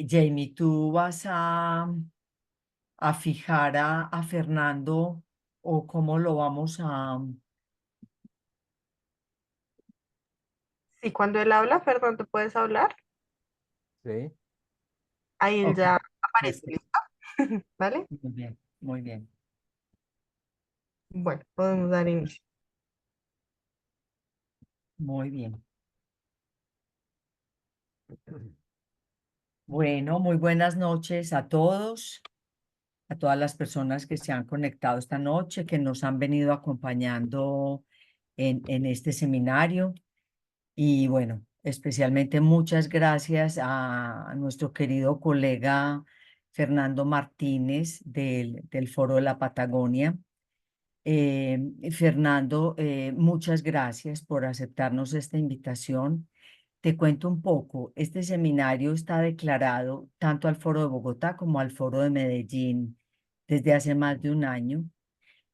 Jamie, ¿tú vas a fijar a Fernando o cómo lo vamos a... Sí, cuando él habla, Fernando, ¿puedes hablar? Sí. Ahí él Ok, ya aparece, listo. ¿listo? ¿Vale? Muy bien, muy bien, Bueno, podemos dar inicio. muy bien. Bueno, muy buenas noches a todas las personas que se han conectado esta noche, que nos han venido acompañando en este seminario. Y bueno, especialmente muchas gracias a nuestro querido colega Fernando Martínez del Foro de la Patagonia. Fernando, muchas gracias por aceptarnos esta invitación. Te cuento un poco, este seminario está declarado tanto al Foro de Bogotá como al Foro de Medellín desde hace más de un año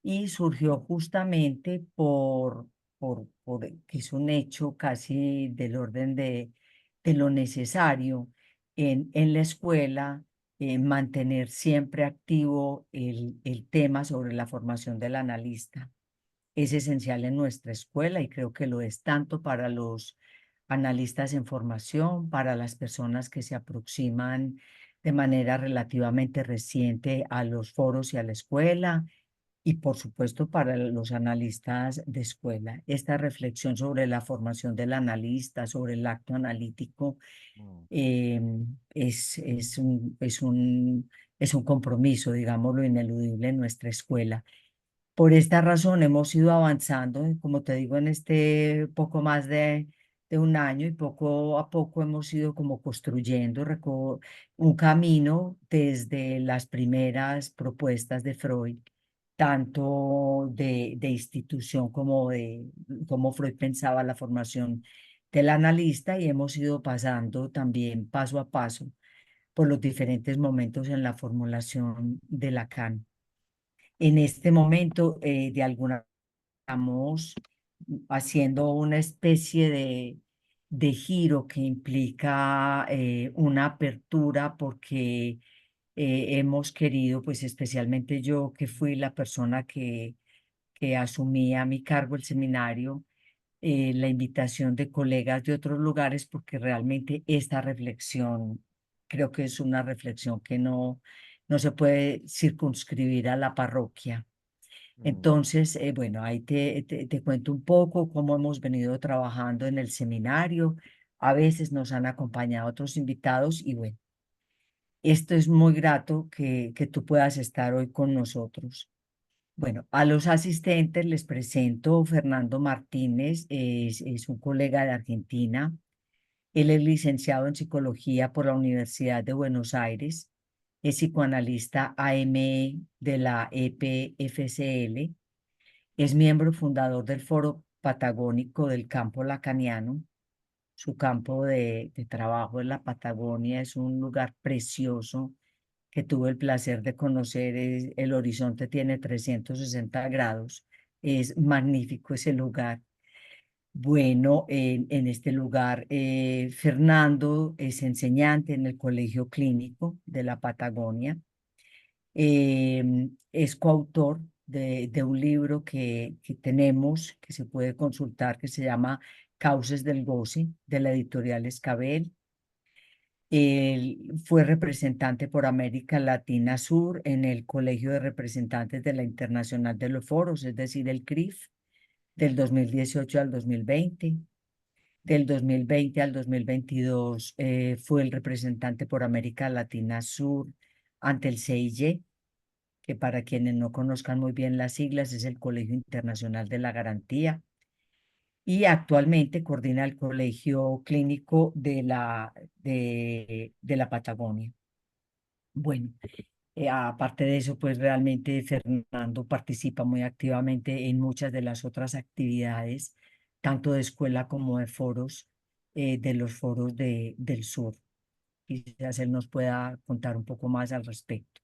y surgió justamente por que es un hecho casi del orden de lo necesario en la escuela, mantener siempre activo el tema sobre la formación del analista. Es esencial en nuestra escuela y creo que lo es tanto para los analistas en formación, para las personas que se aproximan de manera relativamente reciente a los foros y a la escuela y por supuesto para los analistas de escuela. Esta reflexión sobre la formación del analista, sobre el acto analítico, Mm. eh, es un compromiso, digámoslo, ineludible en nuestra escuela. Por esta razón hemos ido avanzando, como te digo, en este poco más de un año y poco a poco hemos ido como construyendo un camino desde las primeras propuestas de Freud, tanto de institución como de cómo Freud pensaba la formación del analista y hemos ido pasando también paso a paso por los diferentes momentos en la formulación de Lacan. En este momento, de alguna estamos haciendo una especie de giro que implica una apertura porque hemos querido, pues especialmente yo que fui la persona que asumía a mi cargo el seminario, la invitación de colegas de otros lugares porque realmente esta reflexión creo que es una reflexión que no se puede circunscribir a la parroquia. Mm. Entonces, bueno, ahí te cuento un poco cómo hemos venido trabajando en el seminario. A veces nos han acompañado otros invitados y bueno, esto es muy grato que tú puedas estar hoy con nosotros. Bueno, a los asistentes les presento Fernando Martínez, es un colega de Argentina. Él es licenciado en psicología por la Universidad de Buenos Aires, es psicoanalista AME de la EPFCL. Es miembro fundador del Foro Patagónico del Campo Lacaniano. Su campo de trabajo en la Patagonia es un lugar precioso que tuve el placer de conocer. El horizonte tiene 360 grados. Es magnífico ese lugar. Bueno, en este lugar, Fernando es enseñante en el Colegio Clínico de la Patagonia. Es coautor de un libro que tenemos, que se puede consultar, que se llama Cauces del Goce, de la editorial Escabel. Él fue representante por América Latina Sur en el Colegio de Representantes de la Internacional de los Foros, es decir, el CRIF, del 2018 al 2020. Del 2020 al 2022 fue el representante por América Latina Sur ante el CIG, que para quienes no conozcan muy bien las siglas es el Colegio Internacional de la Garantía, y actualmente coordina el Colegio Clínico de la Patagonia. Bueno, aparte de eso, pues realmente Fernando participa muy activamente en muchas de las otras actividades, tanto de escuela como de foros, de los foros del sur. Quizás él nos pueda contar un poco más al respecto.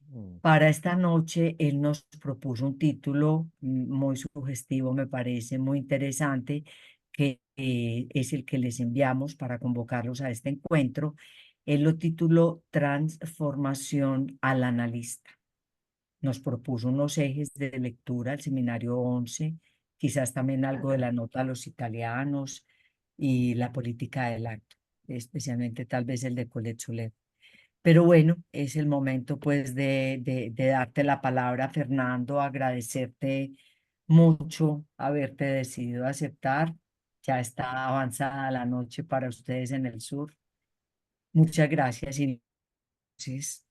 Mm. Para esta noche, él nos propuso un título muy sugestivo, me parece muy interesante, que es el que les enviamos para convocarlos a este encuentro. Él lo tituló Transformación al analista. Nos propuso unos ejes de lectura al seminario 11, quizás también algo de la nota a los italianos y la política del acto, especialmente tal vez el de Colette Soler. Pero bueno, es el momento pues de darte la palabra, Fernando, agradecerte mucho haberte decidido aceptar. Ya está avanzada la noche para ustedes en el sur. Muchas gracias. Y entonces,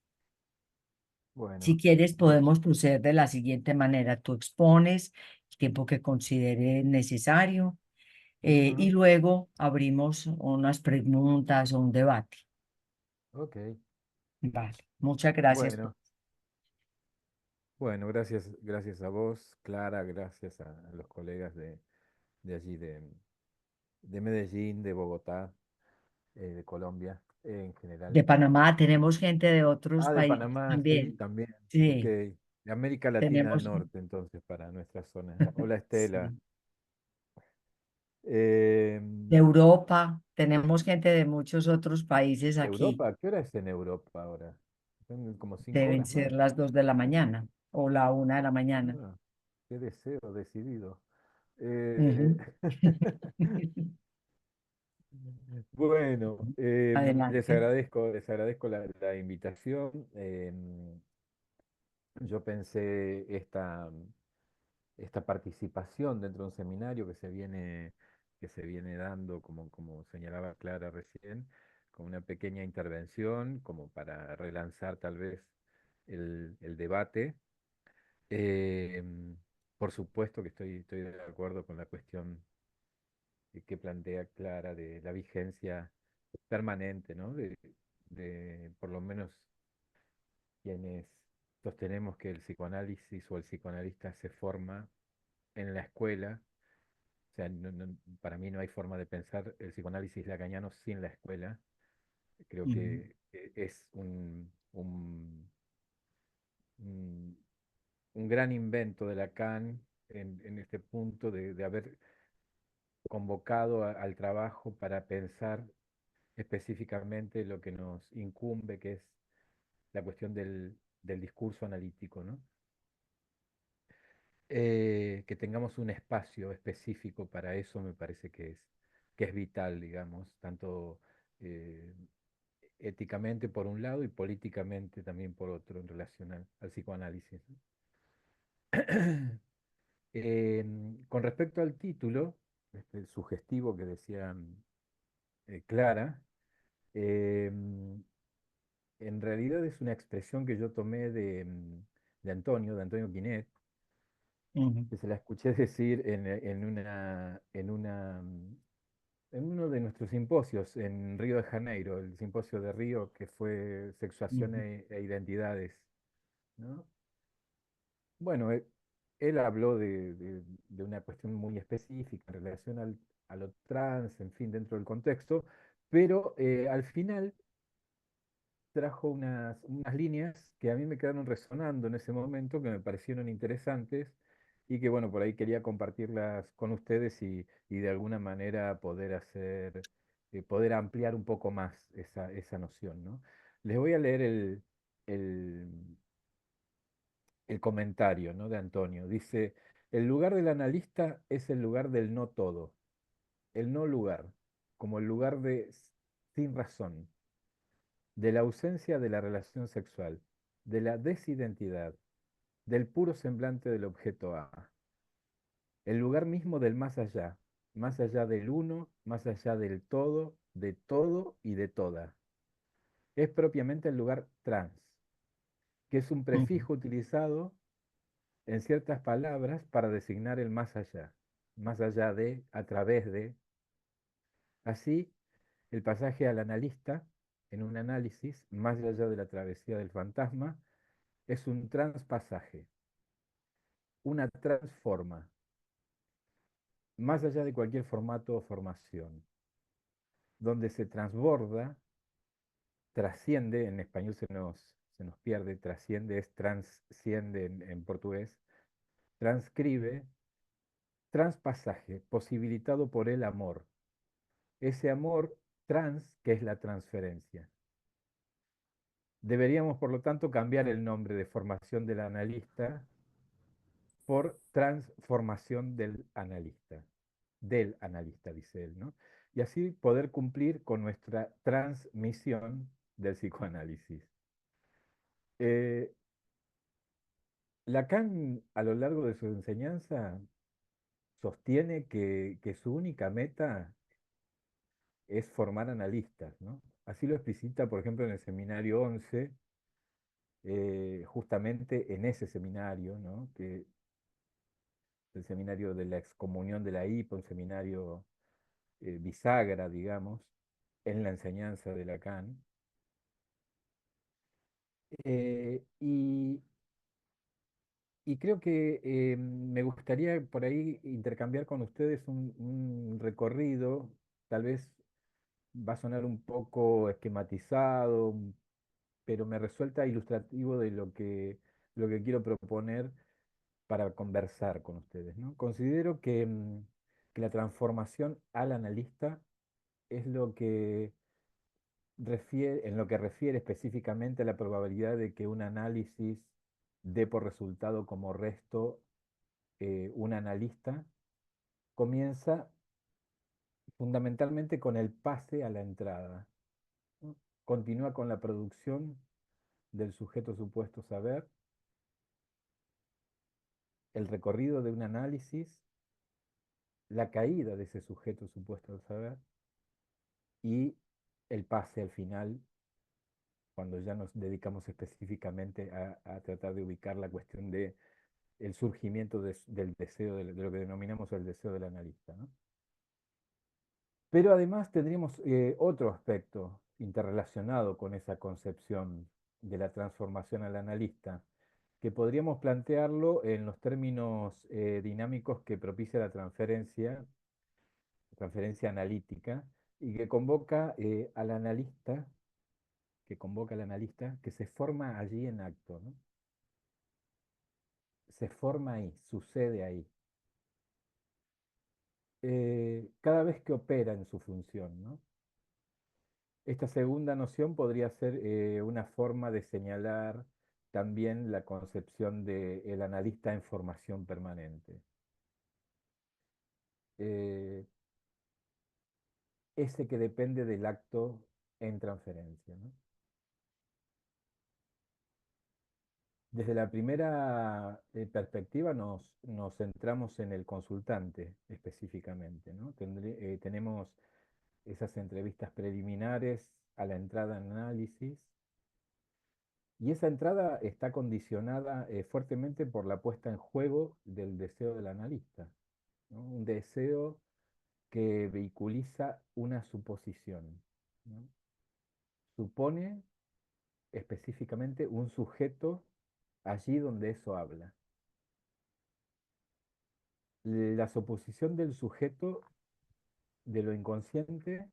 si Bueno, quieres, bueno, podemos proceder de la siguiente manera. Tú expones el tiempo que considere necesario y ujú, luego abrimos unas preguntas o un debate. ok. Vale, muchas gracias. Bueno, bueno, gracias, gracias a vos, Clara, gracias a los colegas de allí, de Medellín, de Bogotá, de Colombia en De general. Panamá tenemos gente de otros Ah, de países Panamá, sí, también. también. Ok. Sí, De América Latina tenemos, Norte, entonces, para nuestra zona. Hola, Estela. sí, de Em, Europa, tenemos gente de muchos otros países aquí. Europa, ¿qué hora es en Europa ahora? Son como 5 Deben horas ser más. las 2 de la mañana o la 1 de la mañana. Ah, qué deseo decidido. Eh, Ujú. Bueno, Adelante. les agradezco la invitación. Yo pensé esta participación dentro de un seminario que se viene dando, como señalaba Clara recién, con una pequeña intervención, como para relanzar tal vez el debate. Em, por supuesto que estoy de acuerdo con la cuestión que plantea Clara de la vigencia permanente, ¿no? De por lo menos quienes sostenemos que el psicoanálisis o el psicoanalista se forma en la escuela. O sea, para mí no hay forma de pensar el psicoanálisis lacaniano sin la escuela. Creo Ujú, que es un- un gran invento de Lacan en este punto de haber convocado al trabajo para pensar específicamente lo que nos incumbe, que es la cuestión del discurso analítico, ¿no? Que tengamos un espacio específico para eso me parece que es vital, digamos, tanto eh, éticamente por un lado y políticamente también por otro en relación al psicoanálisis, ¿no? Con respecto al título, el sugestivo que decía Clara, em, en realidad es una expresión que yo tomé de Antonio Quinet, ujú, que se la escuché decir en uno de nuestros simposios en Río de Janeiro, el simposio de Río que fue Sexuación ujú, e Identidades, ¿no? Bueno, él habló de una cuestión muy específica en relación a lo trans, en fin, dentro del contexto, pero al final trajo unas líneas que a mí me quedaron resonando en ese momento, que me parecieron interesantes y que, bueno, por ahí quería compartirlas con ustedes y de alguna manera poder ampliar un poco más esa noción, ¿no? Les voy a leer el, el comentario, ¿no? De Antonio. Dice, el lugar del analista es el lugar del no todo, el no lugar, como el lugar de sin razón, de la ausencia de la relación sexual, de la desidentidad, del puro semblante del objeto A, el lugar mismo del más allá del uno, más allá del todo, de todo y de toda. Es propiamente el lugar trans, que es un ujú, prefijo utilizado en ciertas palabras para designar el más allá de, a través de. Así, el pasaje al analista, en un análisis, más allá de la travesía del fantasma, es un transpasaje, una transforma, más allá de cualquier formato o formación, donde se transborda, trasciende, en español se nos pierde, trasciende es transciende en portugués, transcribe, transpasaje, posibilitado por el amor, ese amor trans que es la transferencia. Deberíamos, por lo tanto, cambiar el nombre de formación del analista por transformación del analista, dice él, ¿no? Y así poder cumplir con nuestra transmisión del psicoanálisis. Eh, Lacan, a lo largo de su enseñanza, sostiene que su única meta es formar analistas, ¿no? Así lo explicita, por ejemplo, en el seminario 11, justamente en ese seminario, ¿no? Que el seminario de la excomunión de la IPA, un seminario bisagra, digamos, en la enseñanza de Lacan. Eh, y, y creo que me gustaría por ahí intercambiar con ustedes un recorrido, tal vez va a sonar un poco esquematizado, pero me resulta ilustrativo de lo que quiero proponer para conversar con ustedes, ¿no? Considero que la transformación al analista es lo que en lo que refiere específicamente a la probabilidad de que un análisis dé por resultado como resto un analista, comienza fundamentalmente con el pase a la entrada, ¿no? Continúa con la producción del sujeto supuesto saber, el recorrido de un análisis, la caída de ese sujeto supuesto saber y el pase al final, cuando ya nos dedicamos específicamente a tratar de ubicar la cuestión de el surgimiento del deseo, de lo que denominamos el deseo del analista, ¿no? Pero además tendríamos otro aspecto interrelacionado con esa concepción de la transformación al analista, que podríamos plantearlo en los términos dinámicos que propicia la transferencia analítica, y que convoca al analista, que se forma allí en acto, ¿no? Se forma ahí, sucede ahí. Cada vez que opera en su función, ¿no? Esta segunda noción podría ser una forma de señalar también la concepción del analista en formación permanente. Eh, Ese que depende del acto en transferencia, ¿no? Desde la primera perspectiva nos centramos en el consultante específicamente, ¿no? Tenemos esas entrevistas preliminares a la entrada en análisis, y esa entrada está condicionada fuertemente por la puesta en juego del deseo del analista, ¿no? Un deseo que vehiculiza una suposición, ¿no? Supone específicamente un sujeto allí donde eso habla. La suposición del sujeto de lo inconsciente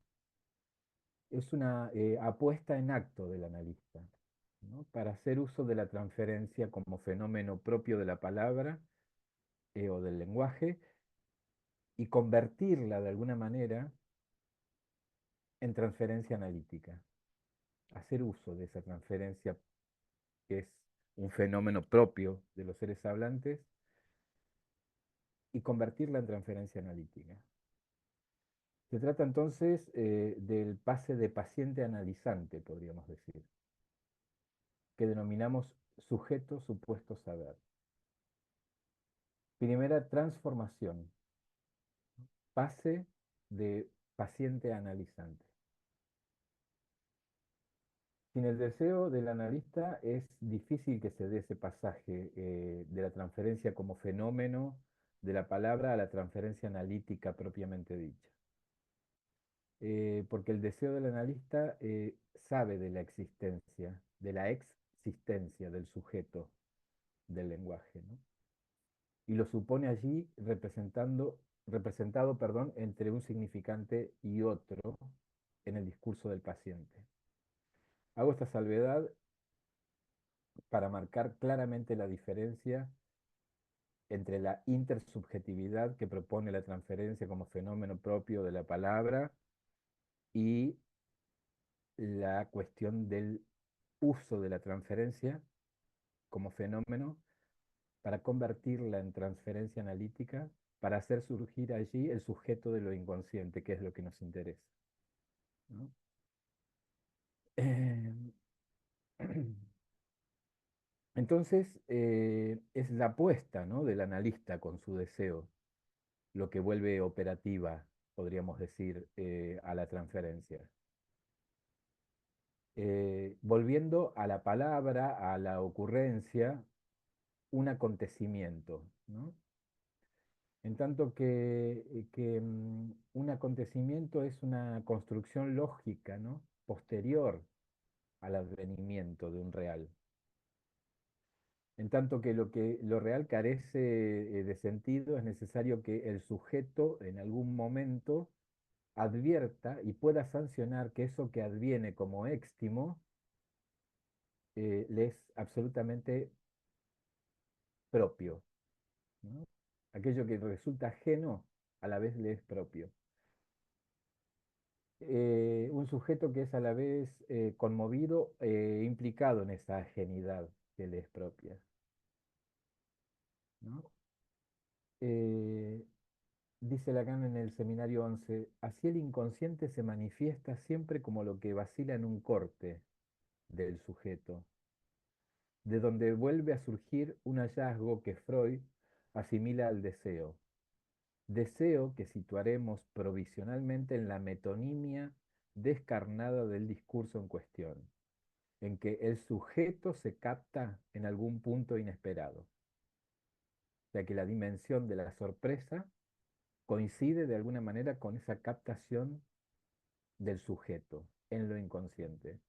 es una apuesta en acto del analista, ¿no? Para hacer uso de la transferencia como fenómeno propio de la palabra o del lenguaje, y convertirla de alguna manera en transferencia analítica. Hacer uso de esa transferencia, que es un fenómeno propio de los seres hablantes, y convertirla en transferencia analítica. Se trata entonces del pase de paciente analizante, podríamos decir, que denominamos sujeto supuesto saber. Primera transformación, pase de paciente analizante. Sin el deseo del analista es difícil que se dé ese pasaje de la transferencia como fenómeno de la palabra a la transferencia analítica propiamente dicha. Porque el deseo del analista sabe de la existencia del sujeto del lenguaje, ¿no? Y lo supone allí representado, perdón, entre un significante y otro en el discurso del paciente. Hago esta salvedad para marcar claramente la diferencia entre la intersubjetividad que propone la transferencia como fenómeno propio de la palabra y la cuestión del uso de la transferencia como fenómeno para convertirla en transferencia analítica, para hacer surgir allí el sujeto de lo inconsciente, que es lo que nos interesa, ¿no? Eh, Entonces, es la apuesta, ¿no?, del analista con su deseo lo que vuelve operativa, podríamos decir, a la transferencia. Volviendo a la palabra, a la ocurrencia, un acontecimiento, ¿no? En tanto que un acontecimiento es una construcción lógica, ¿no?, posterior al advenimiento de un real. En tanto que lo real carece de sentido, es necesario que el sujeto en algún momento advierta y pueda sancionar que eso que adviene como éxtimo le es absolutamente propio, ¿no? Aquello que resulta ajeno a la vez le es propio. Un sujeto que es a la vez conmovido e implicado en esa ajenidad que le es propia, ¿no? Eh, Dice Lacan en el seminario 11, así el inconsciente se manifiesta siempre como lo que vacila en un corte del sujeto, de donde vuelve a surgir un hallazgo que Freud asimila al deseo. Deseo que situaremos provisionalmente en la metonimia descarnada del discurso en cuestión, en que el sujeto se capta en algún punto inesperado, o sea que la dimensión de la sorpresa coincide de alguna manera con esa captación del sujeto en lo inconsciente.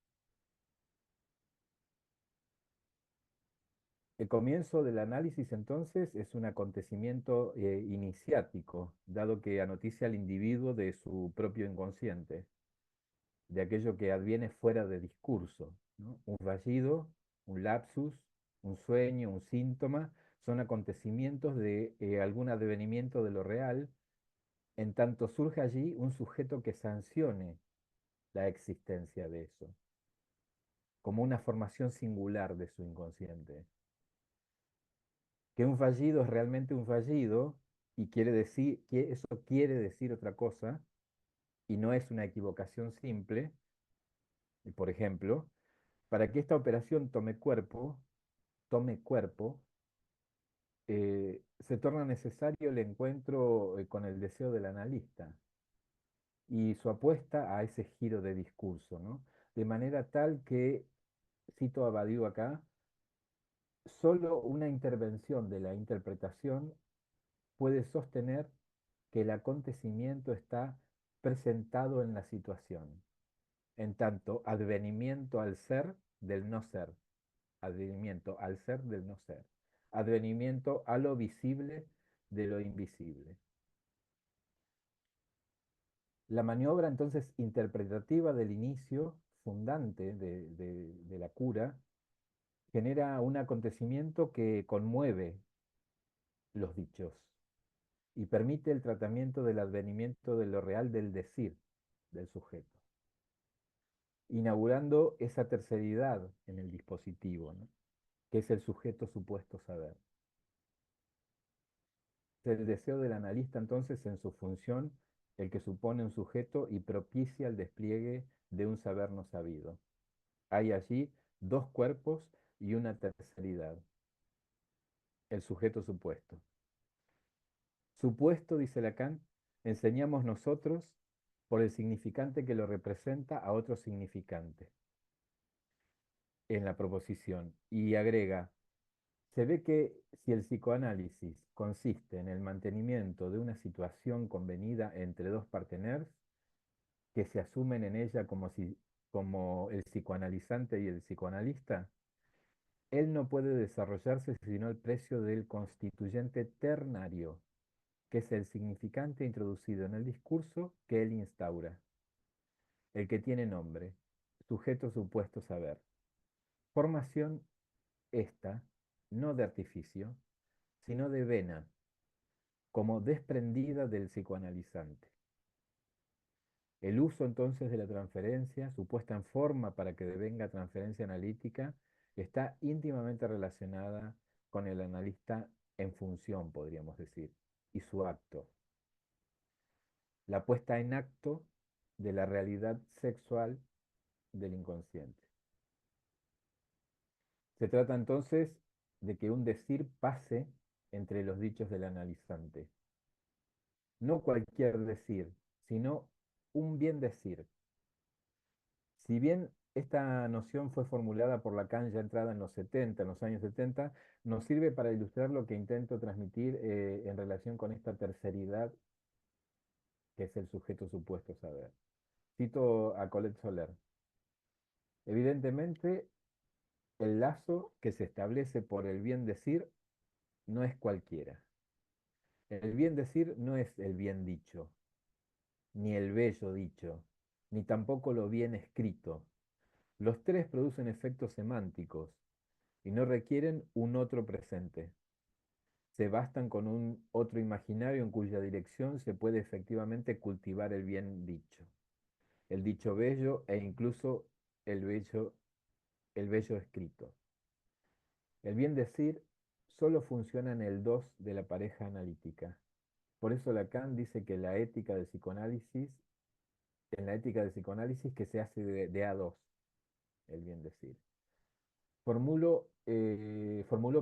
El comienzo del análisis entonces es un acontecimiento iniciático, dado que anoticia al individuo de su propio inconsciente, de aquello que adviene fuera de discurso, ¿no? Un fallido, un lapsus, un sueño, un síntoma, son acontecimientos de algún advenimiento de lo real, en tanto surge allí un sujeto que sancione la existencia de eso, como una formación singular de su inconsciente. Que un fallido es realmente un fallido y quiere decir, que eso quiere decir otra cosa y no es una equivocación simple. Y por ejemplo, para que esta operación tome cuerpo, se torna necesario el encuentro con el deseo del analista y su apuesta a ese giro de discurso, ¿no? De manera tal que, cito a Badiou acá, solo una intervención de la interpretación puede sostener que el acontecimiento está presentado en la situación, en tanto advenimiento al ser del no ser, advenimiento al ser del no ser, advenimiento a lo visible de lo invisible. La maniobra entonces interpretativa del inicio fundante de la cura genera un acontecimiento que conmueve los dichos y permite el tratamiento del advenimiento de lo real del decir del sujeto, inaugurando esa terceridad en el dispositivo, ¿no?, que es el sujeto supuesto saber. Es el deseo del analista entonces en su función el que supone un sujeto y propicia el despliegue de un saber no sabido. Hay allí dos cuerpos y una terceridad, el sujeto supuesto. Supuesto, dice Lacan, enseñamos nosotros por el significante que lo representa a otro significante en la proposición. Y agrega, se ve que si el psicoanálisis consiste en el mantenimiento de una situación convenida entre dos parteners que se asumen en ella como el psicoanalizante y el psicoanalista, él no puede desarrollarse sino al precio del constituyente ternario, que es el significante introducido en el discurso que él instaura, el que tiene nombre, sujeto supuesto saber. Formación esta, no de artificio, sino de vena, como desprendida del psicoanalizante. El uso entonces de la transferencia, su puesta en forma para que devenga transferencia analítica, está íntimamente relacionada con el analista en función, podríamos decir, y su acto. La puesta en acto de la realidad sexual del inconsciente. Se trata entonces de que un decir pase entre los dichos del analizante. No cualquier decir, sino un bien decir. Si bien esta noción fue formulada por Lacan ya entrada en los 70, en los años 70, nos sirve para ilustrar lo que intento transmitir en relación con esta terceridad que es el sujeto supuesto saber. Cito a Colette Soler. Evidentemente, el lazo que se establece por el bien decir no es cualquiera. El bien decir no es el bien dicho, ni el bello dicho, ni tampoco lo bien escrito. Los tres producen efectos semánticos y no requieren un otro presente. Se bastan con un otro imaginario en cuya dirección se puede efectivamente cultivar el bien dicho, el dicho bello e incluso el bello escrito. El bien decir solo funciona en el dos de la pareja analítica. Por eso Lacan dice que la ética del psicoanálisis, en la ética del psicoanálisis que se hace de a dos, el bien decir. Formuló,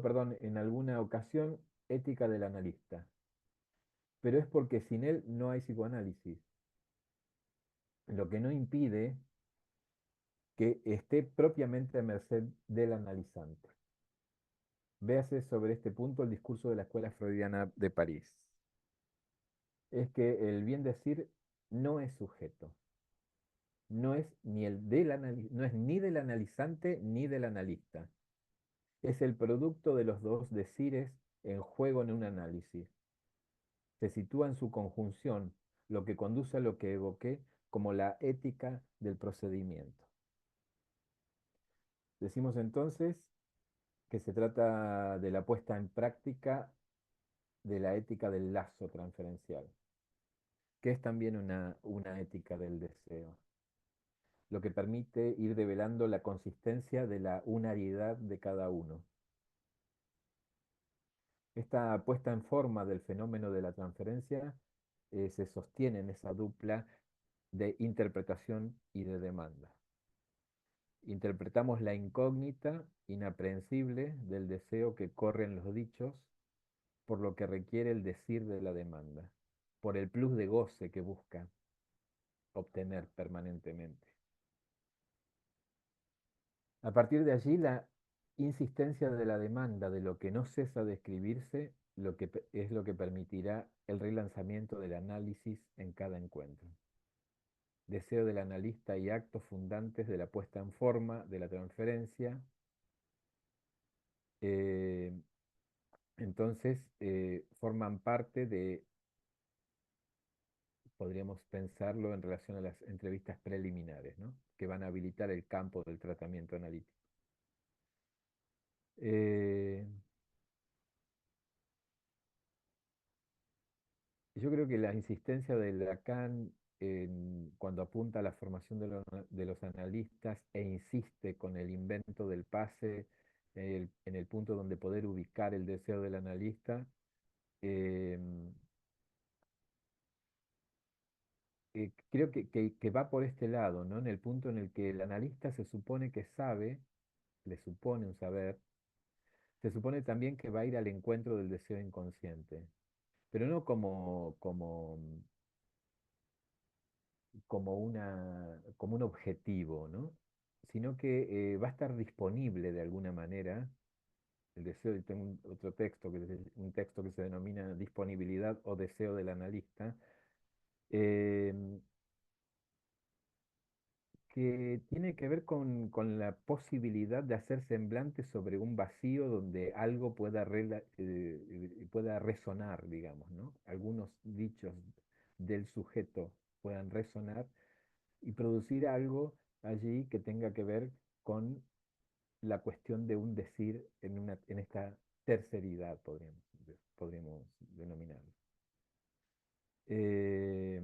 perdón, en alguna ocasión ética del analista, pero es porque sin él no hay psicoanálisis, lo que no impide que esté propiamente a merced del analizante. Véase sobre este punto el discurso de la Escuela Freudiana de París. Es que el bien decir no es sujeto, no es no es ni del analizante ni del analista. Es el producto de los dos decires en juego en un análisis. Se sitúa en su conjunción, lo que conduce a lo que evoqué como la ética del procedimiento. Decimos entonces que se trata de la puesta en práctica de la ética del lazo transferencial, que es también una ética del deseo, lo que permite ir develando la consistencia de la unariedad de cada uno. Esta puesta en forma del fenómeno de la transferencia se sostiene en esa dupla de interpretación y de demanda. Interpretamos la incógnita, inaprehensible, del deseo que corre en los dichos, por lo que requiere el decir de la demanda, por el plus de goce que busca obtener permanentemente. A partir de allí, la insistencia de la demanda de lo que no cesa de escribirse es lo que permitirá el relanzamiento del análisis en cada encuentro. Deseo del analista y actos fundantes de la puesta en forma de la transferencia. eh, entonces, forman parte de, podríamos pensarlo en relación a las entrevistas preliminares, ¿no? Que van a habilitar el campo del tratamiento analítico. Eh, Yo creo que la insistencia de Lacan cuando apunta a la formación de los analistas e insiste con el invento del pase en el punto donde poder ubicar el deseo del analista, eh, creo que va por este lado, ¿no? En el punto en el que el analista se supone que sabe, le supone un saber, se supone también que va a ir al encuentro del deseo inconsciente, pero no como un objetivo, ¿no? Sino que va a estar disponible de alguna manera. El deseo, y tengo otro texto, un texto que se denomina disponibilidad o deseo del analista, eh, que tiene que ver con la posibilidad de hacer semblante sobre un vacío donde algo pueda resonar, digamos, ¿no? Algunos dichos del sujeto puedan resonar y producir algo allí que tenga que ver con la cuestión de un decir en esta terceridad, podríamos denominarlo. Eh,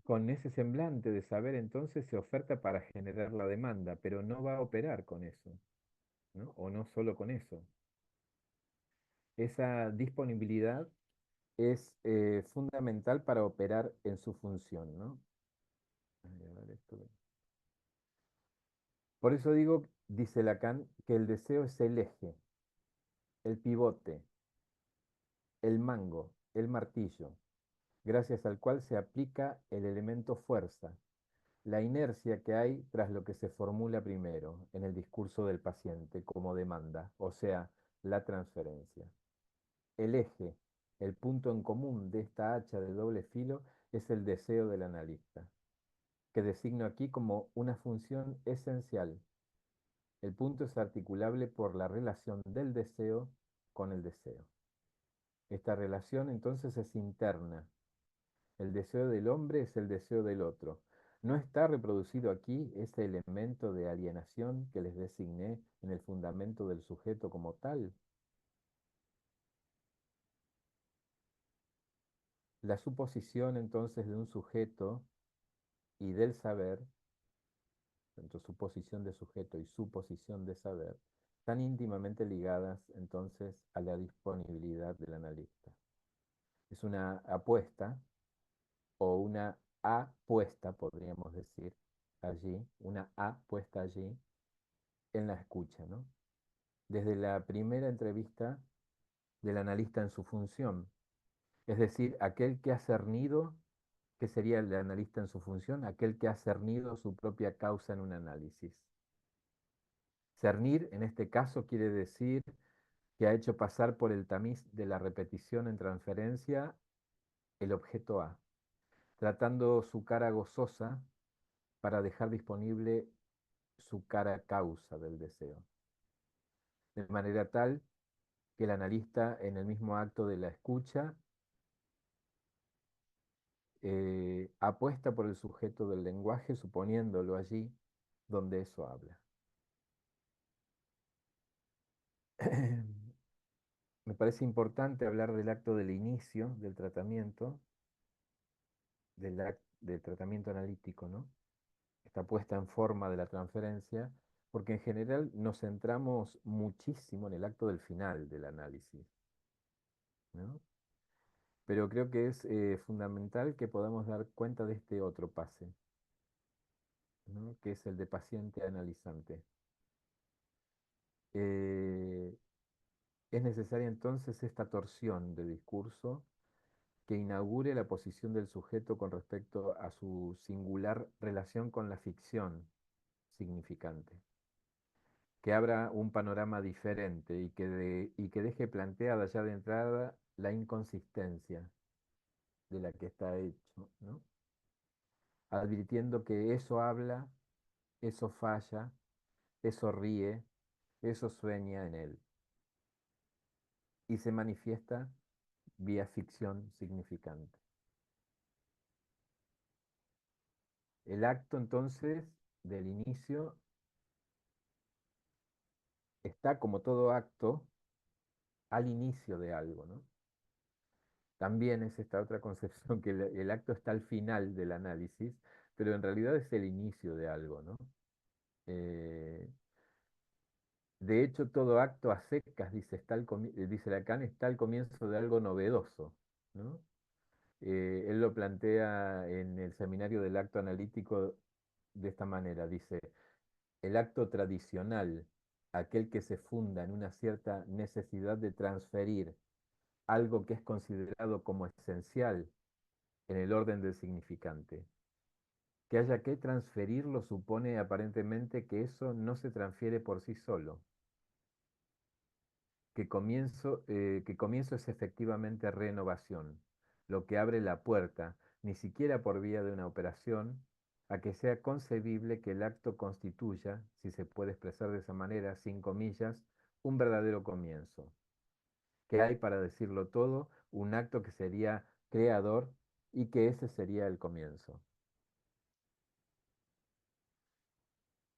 con ese semblante de saber entonces se oferta para generar la demanda, pero no va a operar con eso, ¿no? O no solo con eso. Esa disponibilidad es fundamental para operar en su función, ¿no? A ver, por eso digo, dice Lacan, que el deseo es el eje, el pivote, el mango, el martillo, gracias al cual se aplica el elemento fuerza, la inercia que hay tras lo que se formula primero en el discurso del paciente como demanda, o sea, la transferencia. El eje, el punto en común de esta hacha de doble filo es el deseo del analista, que designo aquí como una función esencial. El punto es articulable por la relación del deseo con el deseo. Esta relación entonces es interna. El deseo del hombre es el deseo del otro. ¿No está reproducido aquí ese elemento de alienación que les designé en el fundamento del sujeto como tal? La suposición entonces de un sujeto y del saber, tanto su posición de sujeto y su posición de saber, están íntimamente ligadas entonces a la disponibilidad del analista. Es una apuesta o una apuesta, podríamos decir, allí, una apuesta allí en la escucha, ¿no? Desde la primera entrevista del analista en su función, es decir, aquel que ha cernido, ¿qué sería el analista en su función? Aquel que ha cernido su propia causa en un análisis. Cernir, en este caso, quiere decir que ha hecho pasar por el tamiz de la repetición en transferencia el objeto A, tratando su cara gozosa para dejar disponible su cara causa del deseo. De manera tal que el analista en el mismo acto de la escucha apuesta por el sujeto del lenguaje, suponiéndolo allí donde eso habla. Me parece importante hablar del acto del inicio del tratamiento, del tratamiento analítico, ¿no? Esta puesta en forma de la transferencia, porque en general nos centramos muchísimo en el acto del final del análisis, ¿no? Pero creo que es fundamental que podamos dar cuenta de este otro pase, ¿no? Que es el de paciente analizante. Eh, es necesaria entonces esta torsión de discurso que inaugure la posición del sujeto con respecto a su singular relación con la ficción significante, que abra un panorama diferente y que deje planteada ya de entrada la inconsistencia de la que está hecho, ¿no? Advirtiendo que eso habla, eso falla, eso ríe, eso sueña en él y se manifiesta vía ficción significante. El acto entonces del inicio está como todo acto al inicio de algo, ¿no? También es esta otra concepción que el acto está al final del análisis, pero en realidad es el inicio de algo, ¿no? Eh, de hecho, todo acto a secas, dice, dice Lacan, está al comienzo de algo novedoso, ¿no? Él lo plantea en el seminario del acto analítico de esta manera, dice, el acto tradicional, aquel que se funda en una cierta necesidad de transferir algo que es considerado como esencial en el orden del significante. Que haya que transferirlo supone aparentemente que eso no se transfiere por sí solo, que comienzo es efectivamente renovación, lo que abre la puerta, ni siquiera por vía de una operación, a que sea concebible que el acto constituya, si se puede expresar de esa manera, sin comillas, un verdadero comienzo. Que hay, para decirlo todo, un acto que sería creador y que ese sería el comienzo.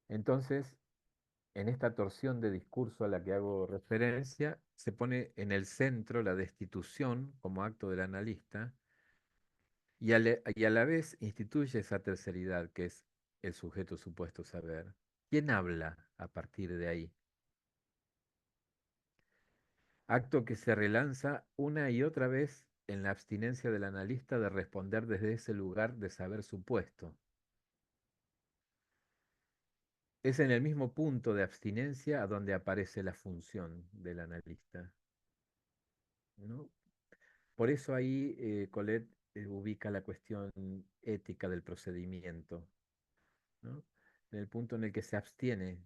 Entonces, en esta torsión de discurso a la que hago referencia, se pone en el centro la destitución como acto del analista y a la vez instituye esa terceridad que es el sujeto supuesto saber. ¿Quién habla a partir de ahí? Acto que se relanza una y otra vez en la abstinencia del analista de responder desde ese lugar de saber supuesto. Es en el mismo punto de abstinencia a donde aparece la función del analista, ¿no? Por eso ahí Colette ubica la cuestión ética del procedimiento, ¿no? En el punto en el que se abstiene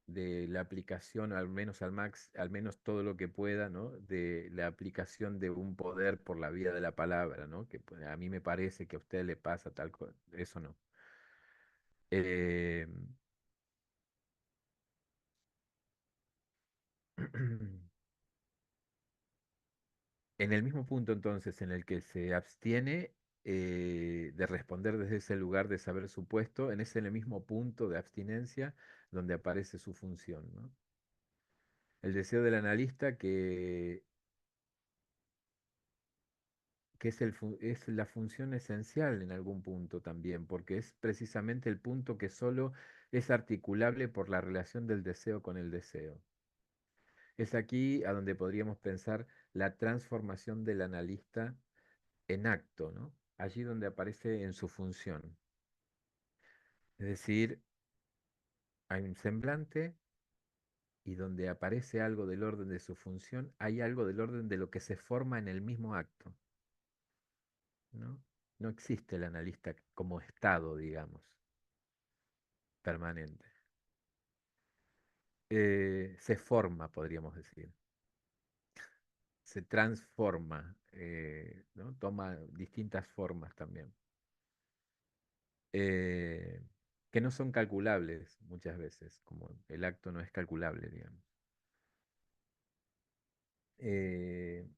de la aplicación, al menos al menos todo lo que pueda, ¿no? De la aplicación de un poder por la vía de la palabra, ¿no? Que pues, a mí me parece que a usted le pasa tal cosa, eso no. Eh, En el mismo punto entonces en el que se abstiene de responder desde ese lugar de saber supuesto, en ese en el mismo punto de abstinencia donde aparece su función, ¿no? El deseo del analista que es la función esencial en algún punto también, porque es precisamente el punto que solo es articulable por la relación del deseo con el deseo. Es aquí a donde podríamos pensar la transformación del analista en acto, ¿no? Allí donde aparece en su función. Es decir, hay un semblante y donde aparece algo del orden de su función, hay algo del orden de lo que se forma en el mismo acto, ¿no? No existe el analista como estado, digamos, permanente. Se forma, podríamos decir, se transforma, ¿no? Toma distintas formas también, eh, que no son calculables muchas veces, como el acto no es calculable, digamos. Eh,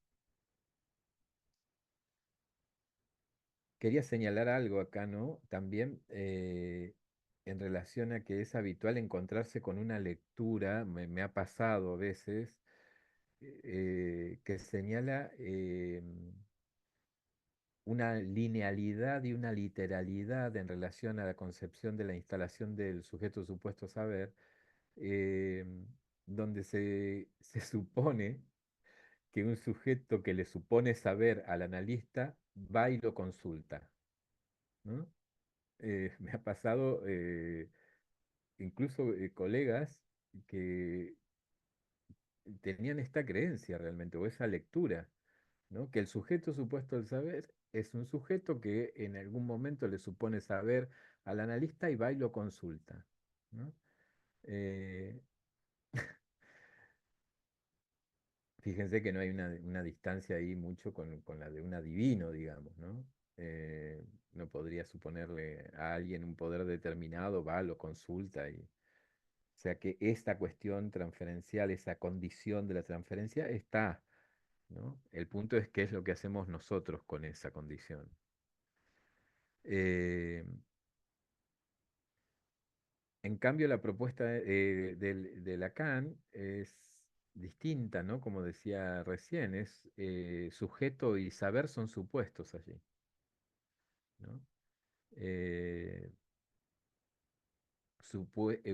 Quería señalar algo acá, ¿no? También en relación a que es habitual encontrarse con una lectura, me ha pasado a veces, que señala una linealidad y una literalidad en relación a la concepción de la instalación del sujeto supuesto saber, eh, donde se supone que un sujeto que le supone saber al analista va y lo consulta, ¿no? Me ha pasado incluso colegas que tenían esta creencia realmente, o esa lectura, ¿no? Que el sujeto supuesto del saber es un sujeto que en algún momento le supone saber al analista y va y lo consulta, ¿no? Eh, Fíjense que no hay una distancia ahí mucho con la de un adivino, digamos, ¿no? No podría suponerle a alguien un poder determinado, va, lo consulta y... O sea que esta cuestión transferencial, esa condición de la transferencia está, ¿no? El punto es qué es lo que hacemos nosotros con esa condición. Eh, en cambio, la propuesta de Lacan es distinta, ¿no? Como decía recién, es sujeto y saber son supuestos allí, ¿no? Eh,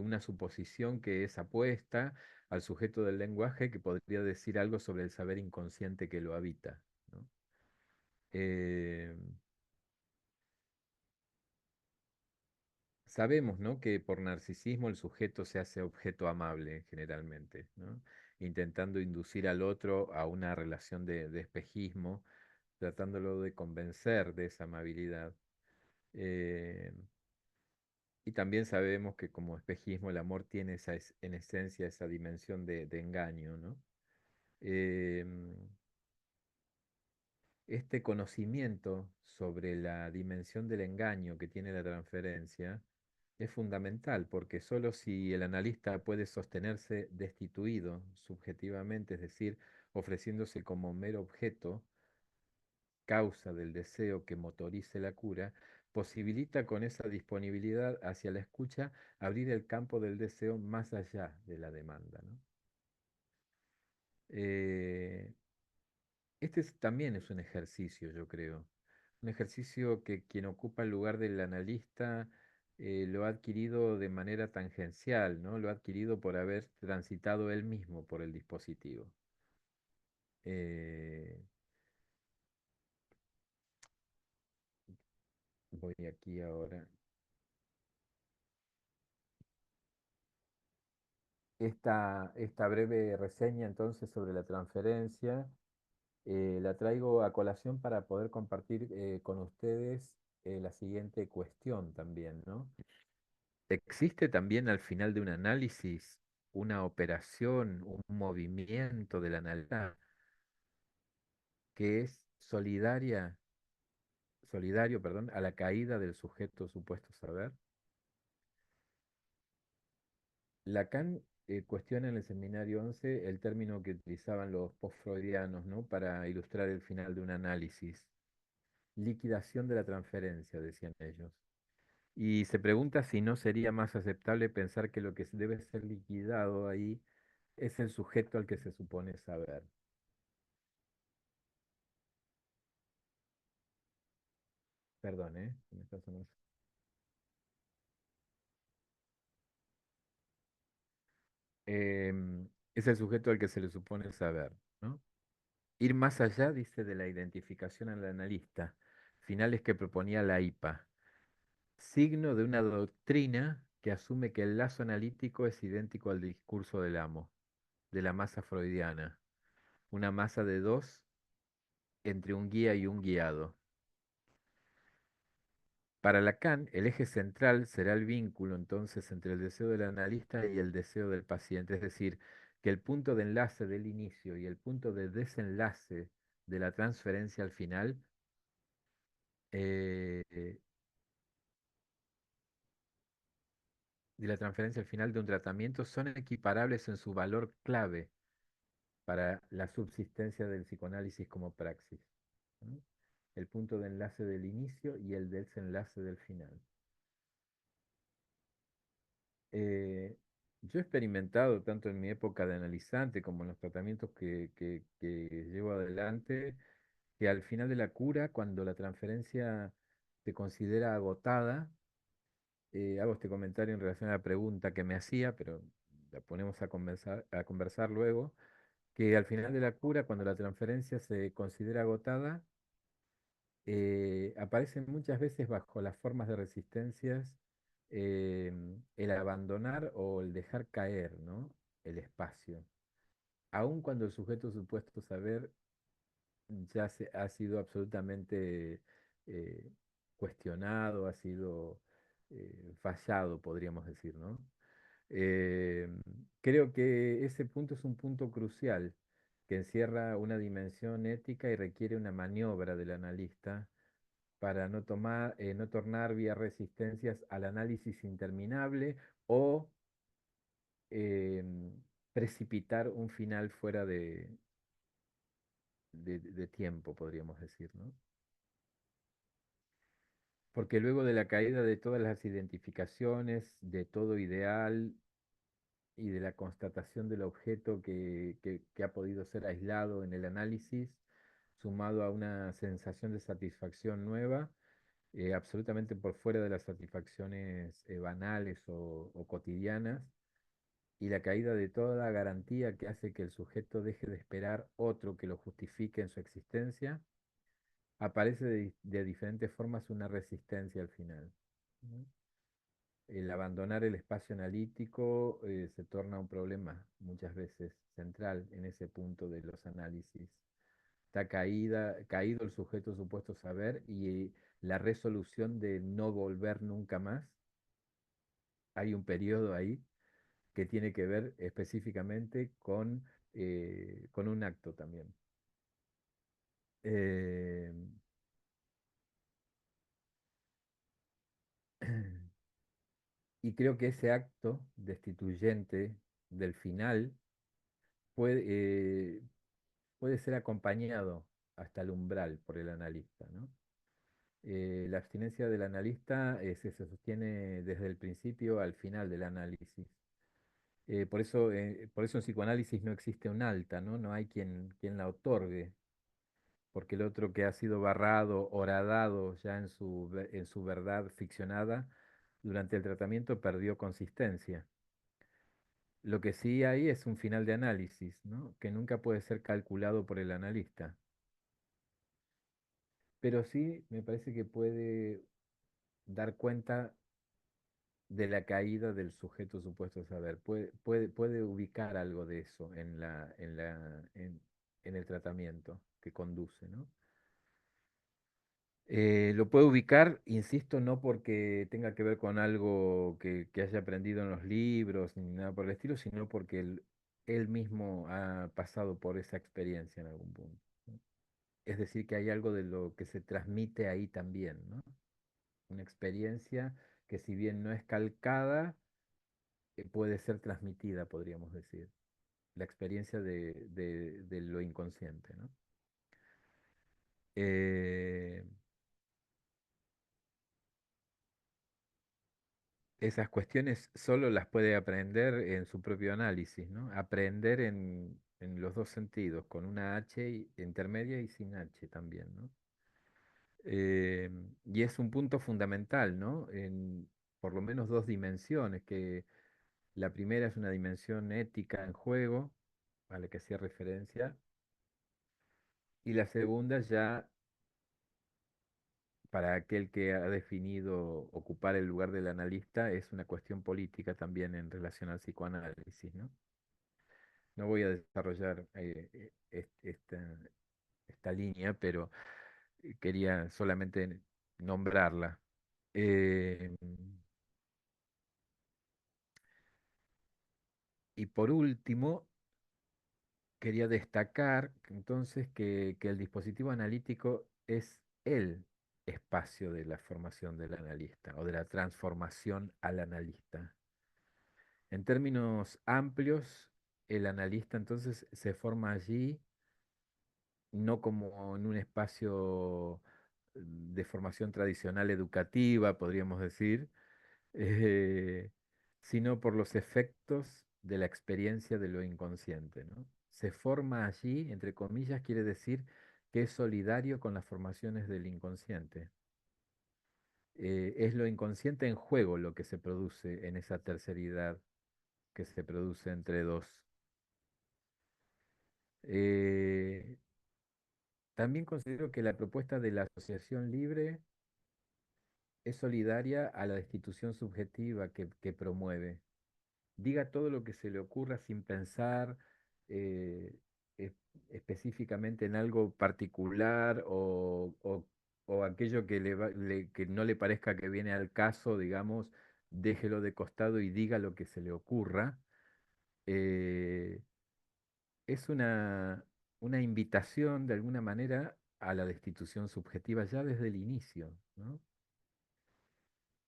una suposición que es apuesta al sujeto del lenguaje que podría decir algo sobre el saber inconsciente que lo habita, ¿no? Eh, Sabemos, ¿no? Que por narcisismo el sujeto se hace objeto amable generalmente, ¿no? Intentando inducir al otro a una relación de espejismo, tratándolo de convencer de esa amabilidad. Eh, y también sabemos que como espejismo el amor tiene en esencia esa dimensión de engaño, ¿no? Em, este conocimiento sobre la dimensión del engaño que tiene la transferencia es fundamental porque solo si el analista puede sostenerse destituido subjetivamente, es decir, ofreciéndose como mero objeto, causa del deseo que motorice la cura, posibilita con esa disponibilidad hacia la escucha abrir el campo del deseo más allá de la demanda, ¿no? Eh, también es un ejercicio, yo creo, Un ejercicio que quien ocupa el lugar del analista lo ha adquirido de manera tangencial, ¿no? Lo ha adquirido por haber transitado él mismo por el dispositivo. Eh, Voy aquí ahora. Esta breve reseña entonces sobre la transferencia la traigo a colación para poder compartir con ustedes la siguiente cuestión también, ¿no? ¿Existe también al final de un análisis una operación, un movimiento del analista que es solidario, perdón, a la caída del sujeto supuesto saber? Lacan cuestiona en el seminario 11 el término que utilizaban los postfreudianos, ¿no? Para ilustrar el final de un análisis. Liquidación de la transferencia, decían ellos. Y se pregunta si no sería más aceptable pensar que lo que debe ser liquidado ahí es el sujeto al que se supone saber. Perdón, ¿eh? Me está sonando. Es el sujeto al que se le supone saber, ¿no? Ir más allá, dice, de la identificación al analista, finales que proponía la IPA, signo de una doctrina que asume que el lazo analítico es idéntico al discurso del amo, de la masa freudiana, una masa de dos entre un guía y un guiado. Para Lacan, el eje central será el vínculo entonces entre el deseo del analista y el deseo del paciente, es decir, que el punto de enlace del inicio y el punto de desenlace de la transferencia al final eh, de la transferencia al final de un tratamiento son equiparables en su valor clave para la subsistencia del psicoanálisis como praxis, ¿no? El punto de enlace del inicio y el desenlace del final. Yo he experimentado tanto en mi época de analizante como en los tratamientos que llevo adelante, que al final de la cura, cuando la transferencia se considera agotada, hago este comentario en relación a la pregunta que me hacía, pero la ponemos a conversar luego, que al final de la cura, cuando la transferencia se considera agotada, aparecen muchas veces bajo las formas de resistencias el abandonar o el dejar caer, ¿no? El espacio. Aun cuando el sujeto supuesto saber ha sido absolutamente eh, cuestionado, ha sido fallado, podríamos decir, ¿no? Eh, Creo que ese punto es un punto crucial que encierra una dimensión ética y requiere una maniobra del analista para no tornar vía resistencias al análisis interminable o precipitar un final fuera de tiempo, podríamos decir, ¿no? Porque luego de la caída de todas las identificaciones, de todo ideal y de la constatación del objeto que ha podido ser aislado en el análisis, sumado a una sensación de satisfacción nueva, absolutamente por fuera de las satisfacciones banales o cotidianas, y la caída de toda garantía que hace que el sujeto deje de esperar otro que lo justifique en su existencia, aparece de diferentes formas una resistencia al final, ¿no? El abandonar el espacio analítico se torna un problema muchas veces central en ese punto de los análisis. Está caído el sujeto supuesto saber y la resolución de no volver nunca más. Hay un periodo ahí que tiene que ver específicamente con un acto también. Eh, y creo que ese acto destituyente del final puede, eh, puede ser acompañado hasta el umbral por el analista, ¿no? La abstinencia del analista se sostiene desde el principio al final del análisis. Por eso en psicoanálisis no existe un alta, ¿no? No hay quien la otorgue, porque el otro que ha sido barrado, horadado ya en su verdad ficcionada, durante el tratamiento perdió consistencia. Lo que sí hay es un final de análisis, ¿no? Que nunca puede ser calculado por el analista, pero sí me parece que puede dar cuenta de la caída del sujeto supuesto saber, puede ubicar algo de eso en el tratamiento que conduce, ¿no? Lo puedo ubicar, insisto, no porque tenga que ver con algo que haya aprendido en los libros ni nada por el estilo, sino porque él mismo ha pasado por esa experiencia en algún punto, ¿no? Es decir, que hay algo de lo que se transmite ahí también, ¿no? Una experiencia que si bien no es calcada, puede ser transmitida, podríamos decir. La experiencia de lo inconsciente, ¿no? Eh, Esas cuestiones solo las puede aprender en su propio análisis, ¿no? Aprender en los dos sentidos, con una H intermedia y sin H también, ¿no? Eh, y es un punto fundamental, ¿no? En por lo menos dos dimensiones, que la primera es una dimensión ética en juego, a la que hacía referencia, y la segunda ya para aquel que ha definido ocupar el lugar del analista es una cuestión política también en relación al psicoanálisis, ¿no? No voy a desarrollar esta línea, pero quería solamente nombrarla. Eh, y por último, quería destacar entonces que el dispositivo analítico es el espacio de la formación del analista o de la transformación al analista. En términos amplios, el analista entonces se forma allí, no como en un espacio de formación tradicional educativa, podríamos decir, eh, sino por los efectos de la experiencia de lo inconsciente, ¿no? Se forma allí, entre comillas, quiere decir que es solidario con las formaciones del inconsciente. Es lo inconsciente en juego lo que se produce en esa terceridad que se produce entre dos. Eh, También considero que la propuesta de la asociación libre es solidaria a la destitución subjetiva que promueve. Diga todo lo que se le ocurra sin pensar eh, es- específicamente en algo particular o aquello que, que no le parezca que viene al caso, digamos, déjelo de costado y diga lo que se le ocurra. Eh, es una invitación de alguna manera a la destitución subjetiva ya desde el inicio, ¿no?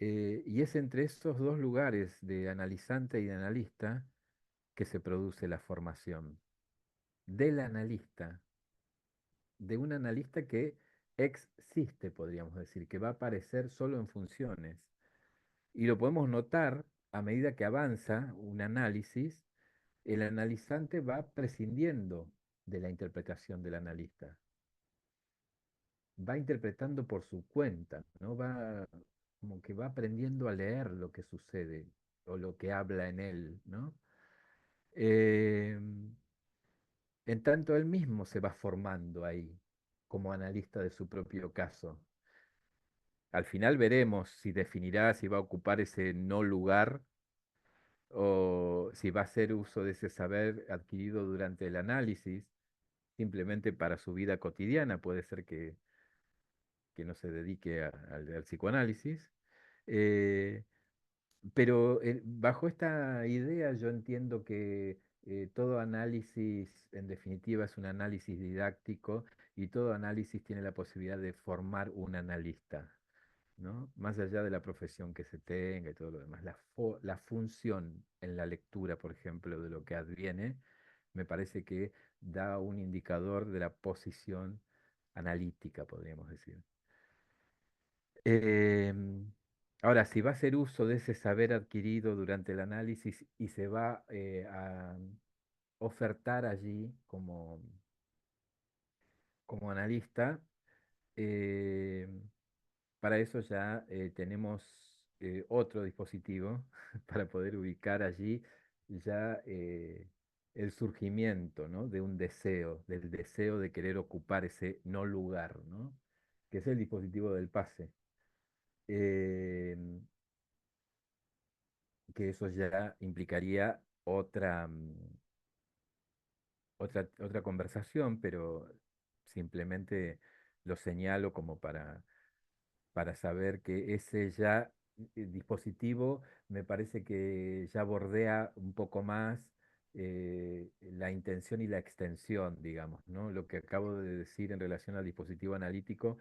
Y es entre esos dos lugares de analizante y de analista que se produce la formación del analista, de un analista que existe, podríamos decir, que va a aparecer solo en funciones. Y lo podemos notar a medida que avanza un análisis, el analizante va prescindiendo de la interpretación del analista, va interpretando por su cuenta, ¿no? Va como que va aprendiendo a leer lo que sucede o lo que habla en él, ¿no? Eh, en tanto él mismo se va formando ahí como analista de su propio caso. Al final veremos si definirá si va a ocupar ese no lugar o si va a hacer uso de ese saber adquirido durante el análisis simplemente para su vida cotidiana. Puede ser que no se dedique al psicoanálisis. Eh, pero bajo esta idea yo entiendo que todo análisis en definitiva es un análisis didáctico y todo análisis tiene la posibilidad de formar un analista, ¿no? Más allá de la profesión que se tenga y todo lo demás, la función en la lectura, por ejemplo, de lo que adviene, me parece que da un indicador de la posición analítica, podríamos decir. Em, Ahora, si va a hacer uso de ese saber adquirido durante el análisis y se va a ofertar allí como como analista, eh, para eso ya tenemos otro dispositivo para poder ubicar allí ya el surgimiento, ¿no? De un deseo, del deseo de querer ocupar ese no lugar, ¿no? Que es el dispositivo del pase. Eh, que eso ya implicaría otra conversación, pero simplemente lo señalo como para saber que ese ya dispositivo me parece que ya bordea un poco más la intención y la extensión, digamos, ¿no? Lo que acabo de decir en relación al dispositivo analítico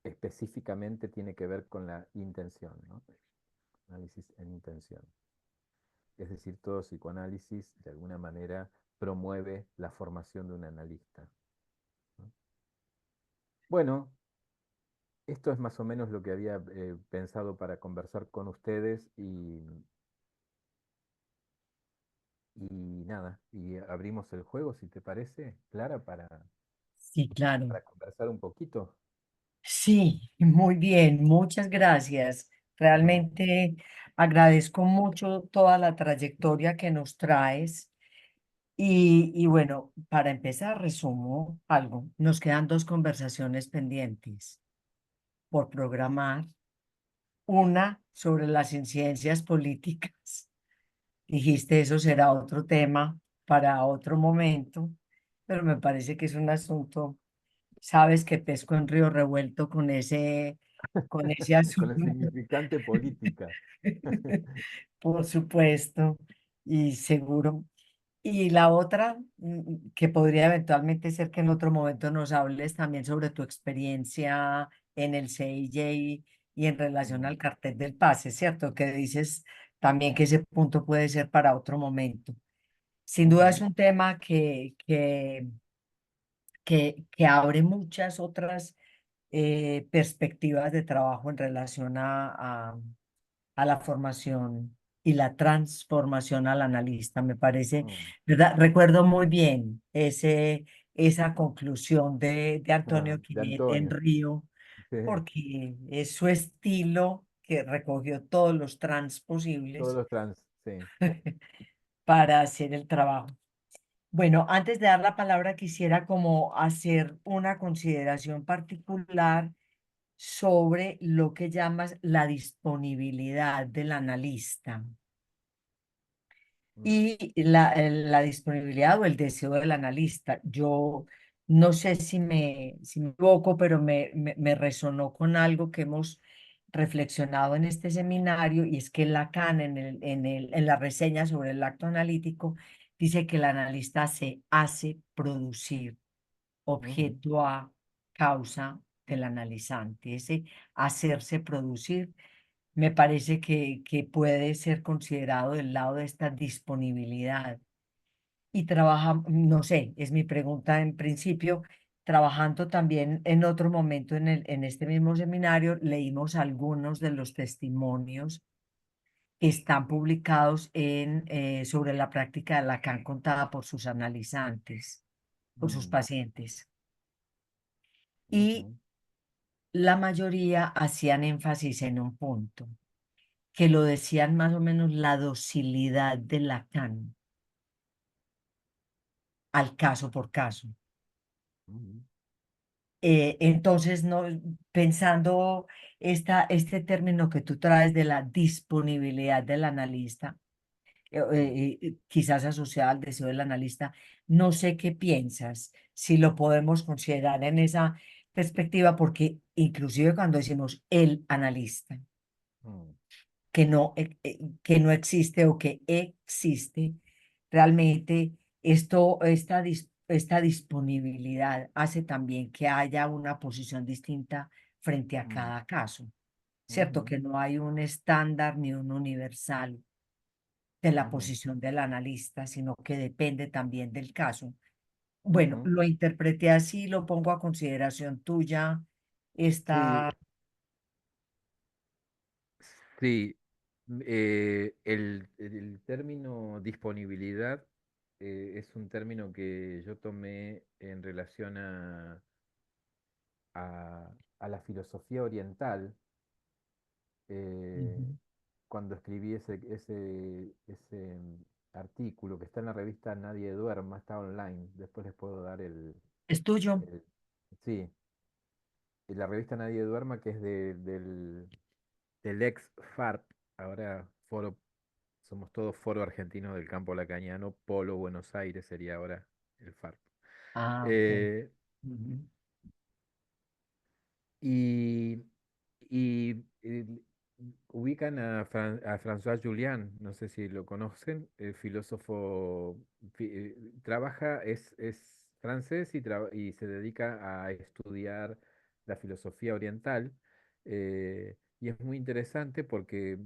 específicamente tiene que ver con la intención, ¿no? Análisis en intención. Es decir, todo psicoanálisis de alguna manera promueve la formación de un analista, ¿no? Bueno, esto es más o menos lo que había pensado para conversar con ustedes y nada, y abrimos el juego, si te parece, Clara, Sí, claro. para conversar un poquito. Sí, muy bien, muchas gracias. No, Realmente agradezco mucho toda la trayectoria que nos traes. Y bueno, para empezar, resumo algo. Nos quedan dos conversaciones pendientes por programar. Una sobre las incidencias políticas. Dijiste, eso será otro tema para otro momento, pero me parece que es un asunto, sabes que pesco en río revuelto con ese con el asunto. significante política. Por supuesto, y seguro. Y la otra, que podría eventualmente ser que en otro momento nos hables también sobre tu experiencia en el CIJ y en relación Mm, al cartel del pase, ¿cierto? Que dices también que ese punto puede ser para otro momento. Sin duda es ujú, un tema que abre muchas otras perspectivas de trabajo en relación a la formación y la transformación al analista. Me parece, mm. ¿verdad? Recuerdo muy bien esa conclusión de Antonio De Quinet en Antonio. Río, Sí, porque es su estilo que recogió todos los trans todos posibles los trans, sí. para hacer el trabajo. Bueno, antes de dar la palabra, quisiera como hacer una consideración particular sobre lo que llamas la disponibilidad del analista Mm, y la disponibilidad o el deseo del analista. Yo no sé si me equivoco, pero me resonó con algo que hemos reflexionado en este seminario y es que Lacan en la reseña sobre el acto analítico dice que el analista se hace producir ujú, objeto a causa del analizante. Ese hacerse producir me parece que puede ser considerado del lado de esta disponibilidad. Y trabaja, no sé, es mi pregunta en principio, trabajando también en otro momento en este mismo seminario, leímos algunos de los testimonios que están publicados sobre la práctica de Lacan contada por sus analizantes, por sus mm, pacientes. Y ujú, la mayoría hacían énfasis en un punto, que lo decían más o menos la docilidad de Lacan al caso por caso. ujú, Entonces, no, pensando este término que tú traes de la disponibilidad del analista, mm. quizás asociada al deseo del analista, no sé qué piensas, si lo podemos considerar en esa perspectiva, porque inclusive cuando decimos el analista, Mm, que no existe o que existe, realmente esta disponibilidad hace también que haya una posición distinta frente a mm, cada caso, ¿cierto? ujú, Que no hay un estándar ni un universal de la ujú, posición del analista, sino que depende también del caso. Bueno, ujú. lo interpreté así, lo pongo a consideración tuya, Sí, esta. sí. El término disponibilidad es un término que yo tomé en relación a la filosofía oriental, eh, Ujú. cuando escribí ese artículo que está en la revista Nadie Duerma, está online, después les puedo dar ¿Es tuyo? el- sí, y la revista Nadie Duerma, que es del ex FARC, ahora somos todos Foro Argentino del Campo Lacañano, Polo Buenos Aires sería ahora el FARC. Ah, ok. Eh, Ujú. y, y ubican a François Julian, no sé si lo conocen, el filósofo, trabaja, es francés y se dedica a estudiar la filosofía oriental. Y es muy interesante porque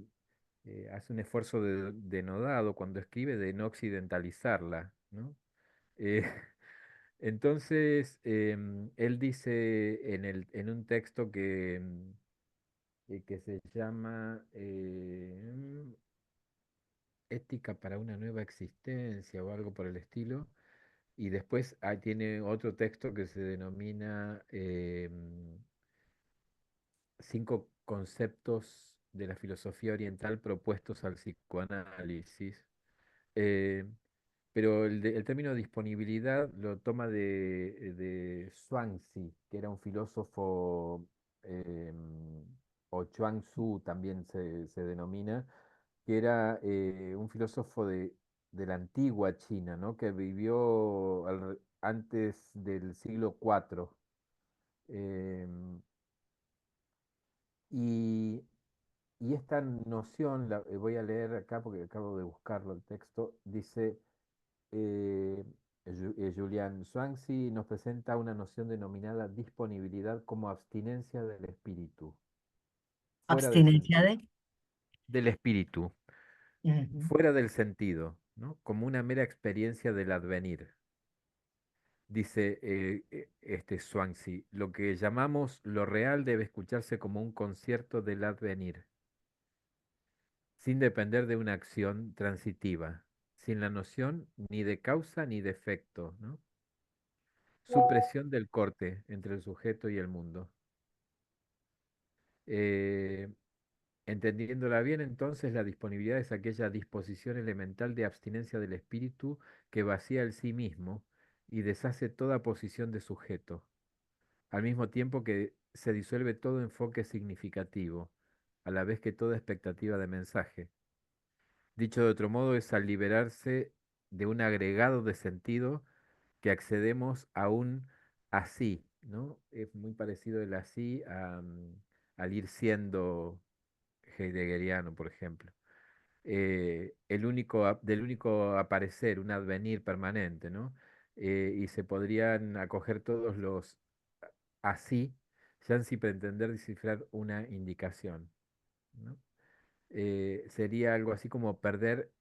hace un esfuerzo denodado cuando escribe de no occidentalizarla, ¿no? Eh, entonces, él dice en un texto que se llama Ética para una nueva existencia o algo por el estilo, y después tiene otro texto que se denomina Cinco conceptos de la filosofía oriental propuestos al psicoanálisis. Eh, pero el término disponibilidad lo toma de Zhuangzi, que era un filósofo, o Chuang-Tzu también se denomina, que era un filósofo de la antigua China, ¿no? Que vivió antes del siglo IV. em, y, y esta noción, voy a leer acá porque acabo de buscarlo el texto, dice... eh, Julian Zhuangzi nos presenta una noción denominada disponibilidad como abstinencia del espíritu, fuera del Abstinencia sentido, de. del espíritu, Ujú. fuera del sentido, ¿no? Como una mera experiencia del advenir. Dice este Zhuangzi, lo que llamamos lo real debe escucharse como un concierto del advenir, sin depender de una acción transitiva, sin la noción ni de causa ni de efecto, ¿no? Supresión del corte entre el sujeto y el mundo. Eh, Entendiéndola bien, entonces, la disponibilidad es aquella disposición elemental de abstinencia del espíritu que vacía el sí mismo y deshace toda posición de sujeto, al mismo tiempo que se disuelve todo enfoque significativo, a la vez que toda expectativa de mensaje. Dicho de otro modo, es al liberarse de un agregado de sentido que accedemos a un así, ¿no? Es muy parecido el así al ir siendo heideggeriano, por ejemplo. Del único aparecer, un advenir permanente, ¿no? Y se podrían acoger todos los así, ya sin pretender descifrar una indicación, ¿no? Sería algo así como perder,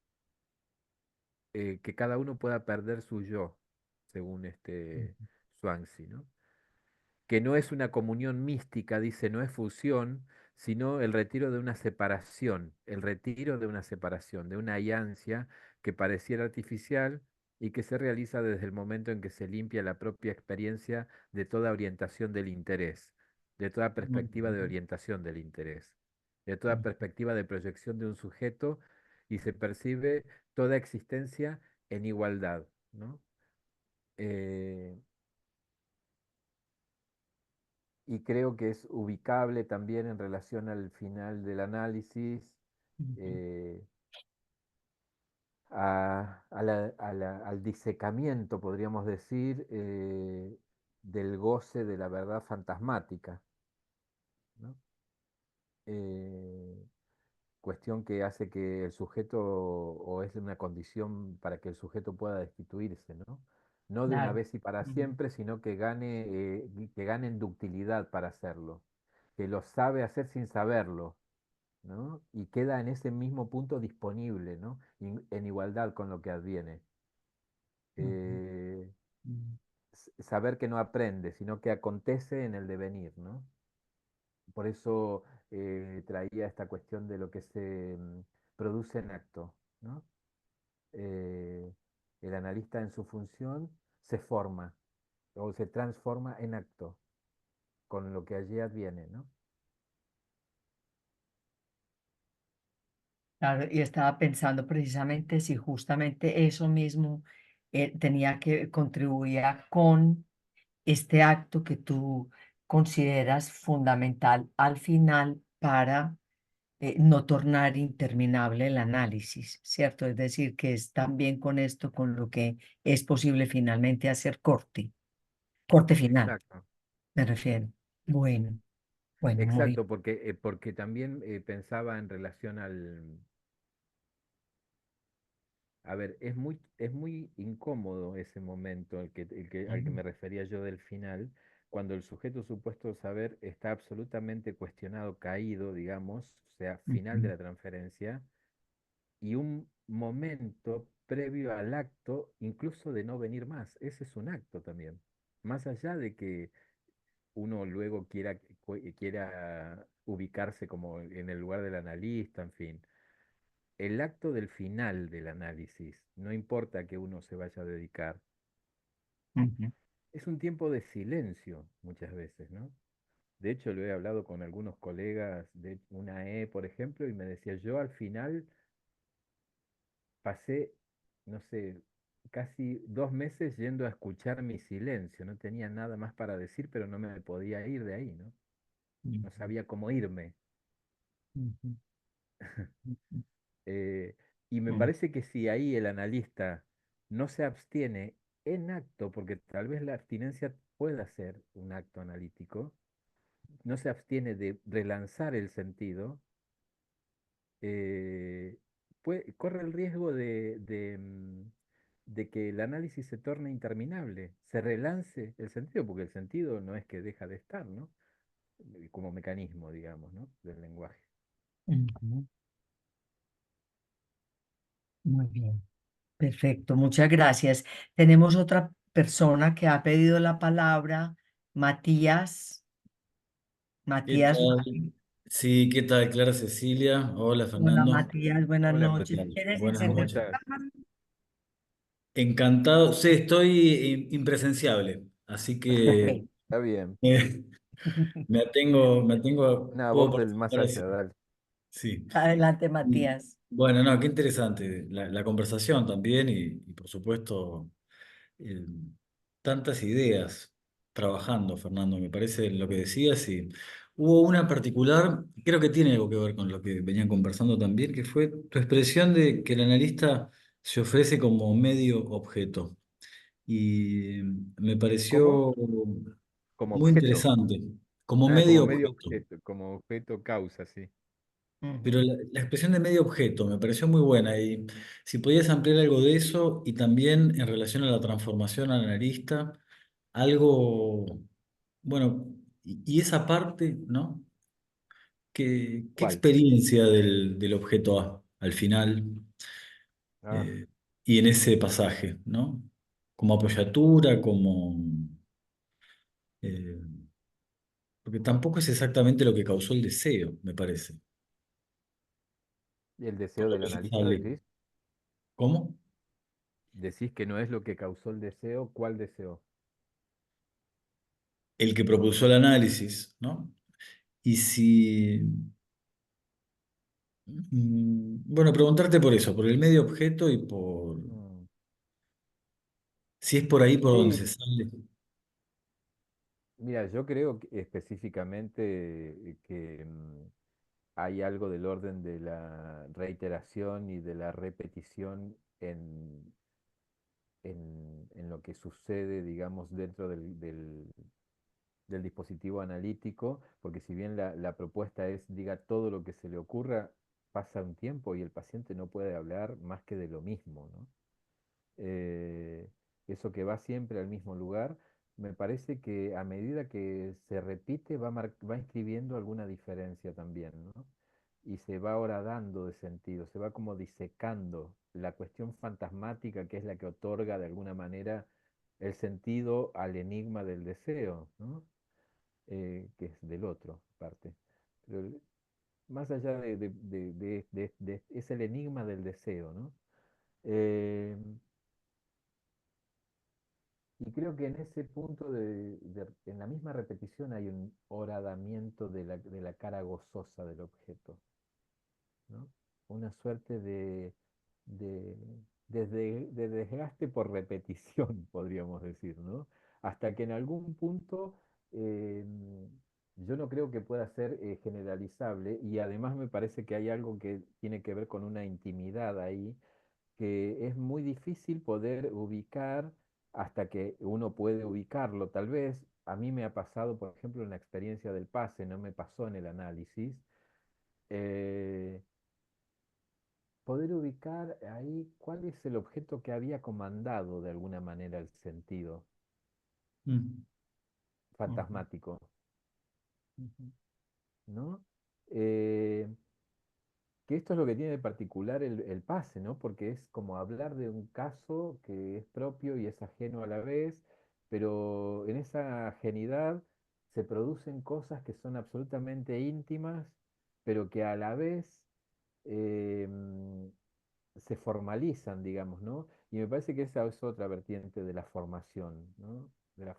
que cada uno pueda perder su yo, según este Swansea, ¿no? Que no es una comunión mística, dice, no es fusión, sino el retiro de una separación, el retiro de una separación, de una ayancia que pareciera artificial y que se realiza desde el momento en que se limpia la propia experiencia de toda orientación del interés, de toda perspectiva de Ujú. orientación del interés, de toda perspectiva de proyección de un sujeto y se percibe toda existencia en igualdad, ¿no? Eh, y creo que es ubicable también en relación al final del análisis, Ujú. eh, al disecamiento, podríamos decir, del goce de la verdad fantasmática, ¿no? Eh, Cuestión que hace que el sujeto, o es una condición para que el sujeto pueda destituirse, ¿no? No de una Claro. vez y para Ujú. siempre, sino que gane en ductilidad para hacerlo, que lo sabe hacer sin saberlo, ¿no? Y queda en ese mismo punto disponible, ¿no? En igualdad con lo que adviene. Ujú. Eh, Ujú. Saber que no aprende, sino que acontece en el devenir, ¿no? Por eso traía esta cuestión de lo que se produce en acto, ¿no? Eh, el analista en su función se forma o se transforma en acto, con lo que allí adviene, ¿no? Claro, y estaba pensando precisamente si justamente eso mismo tenía que contribuir con este acto que tú consideras fundamental al final para no tornar interminable el análisis, ¿cierto? Es decir, que es también con esto con lo que es posible finalmente hacer corte final, Exacto. me refiero. Bueno, bueno, muy Exacto, porque también pensaba en relación a ver, es muy incómodo ese momento al que bien. me refería yo del final, cuando el sujeto supuesto saber está absolutamente cuestionado, caído, digamos, o sea, final de Ujú, la transferencia, y un momento previo al acto, incluso de no venir más. Ese es un acto también. Más allá de que uno luego quiera ubicarse como en el lugar del analista, en fin. El acto del final del análisis, no importa que uno se vaya a dedicar, ujú, es un tiempo de silencio muchas veces, ¿no? De hecho, lo he hablado con algunos colegas de una por ejemplo, y me decía, yo al final pasé, no sé, casi 2 meses yendo a escuchar mi silencio, no tenía nada más para decir, pero no me podía ir de ahí, ¿no? No ujú, sabía cómo irme. ujú, ujú, Eh, y me ujú, parece que si ahí el analista no se abstiene en acto, porque tal vez la abstinencia pueda ser un acto analítico, no se abstiene de relanzar el sentido, corre el riesgo de que el análisis se torne interminable, se relance el sentido, porque el sentido no es que deja de estar, ¿no? Como mecanismo, digamos, ¿no? Del lenguaje. ujú. Muy bien. Perfecto, muchas gracias. Tenemos otra persona que ha pedido la palabra, Matías. ¿Qué Matías, tal? Sí, ¿qué tal, Clara Cecilia? Hola, hola Fernando. Matías, buenas Hola, ¿Qué noches. tal? ¿Quieres Buenas ¿cómo encender tu noches. estás? cámara? Encantado. Sí, estoy impresenciable, así que Ok. Está bien. eh, Una puedo voz del más participar allá, así. dale. Sí. Adelante, Y, Matías. bueno, no, qué interesante la conversación también y por supuesto eh, tantas ideas trabajando, Fernando, me parece lo que decías y hubo una particular, creo que tiene algo que ver con lo que venían conversando también, que fue tu expresión de que el analista se ofrece como medio objeto y me ¿Cómo? pareció Como muy objeto. interesante, como Ah, como medio medio objeto. objeto, como objeto causa, sí. Ujú. Pero la expresión de medio objeto me pareció muy buena y si podías ampliar algo de eso y también en relación a la transformación analista, algo, bueno, y esa parte, ¿no? ¿Qué ¿Cuál? experiencia del objeto A al final Ah, eh, y en ese pasaje, ¿no? Como apoyatura, eh, porque tampoco es exactamente lo que causó el deseo, me parece. ¿y el deseo Por lo del que se analista, sale. decís? ¿Cómo? Decís que no es lo que causó el deseo, ¿cuál deseo? El que propuso el análisis, ¿no? Y si, bueno, preguntarte por eso, por el medio objeto y por Mm, si es por ahí por donde Sí, se sale. mira, yo creo que específicamente que hay algo del orden de la reiteración y de la repetición en lo que sucede, digamos, dentro del dispositivo analítico, porque si bien la propuesta es diga todo lo que se le ocurra, pasa un tiempo y el paciente no puede hablar más que de lo mismo, ¿no? eh, Eso que va siempre al mismo lugar, me parece que a medida que se repite va inscribiendo alguna diferencia también, ¿no? Y se va horadando de sentido, se va como disecando la cuestión fantasmática que es la que otorga de alguna manera el sentido al enigma del deseo, ¿no? Que es del otro parte. Pero más allá es el enigma del deseo, ¿no? Eh, Y creo que en ese punto, en la misma repetición, hay un horadamiento de la cara gozosa del objeto, ¿no? Una suerte de, de desgaste por repetición, podríamos decir, ¿no? Hasta que en algún punto eh, yo no creo que pueda ser generalizable, y además me parece que hay algo que tiene que ver con una intimidad ahí, que es muy difícil poder ubicar hasta que uno puede ubicarlo. Tal vez a mí me ha pasado, por ejemplo, en la experiencia del pase, no me pasó en el análisis. eh, Poder ubicar ahí cuál es el objeto que había comandado de alguna manera el sentido Mm. Ujú, fantasmático, ujú, ¿no? Eh, que esto es lo que tiene de particular el pase, ¿no? Porque es como hablar de un caso que es propio y es ajeno a la vez, pero en esa ajenidad se producen cosas que son absolutamente íntimas, pero que a la vez eh, se formalizan, digamos, ¿no? Y me parece que esa es otra vertiente de la formación, ¿no? De la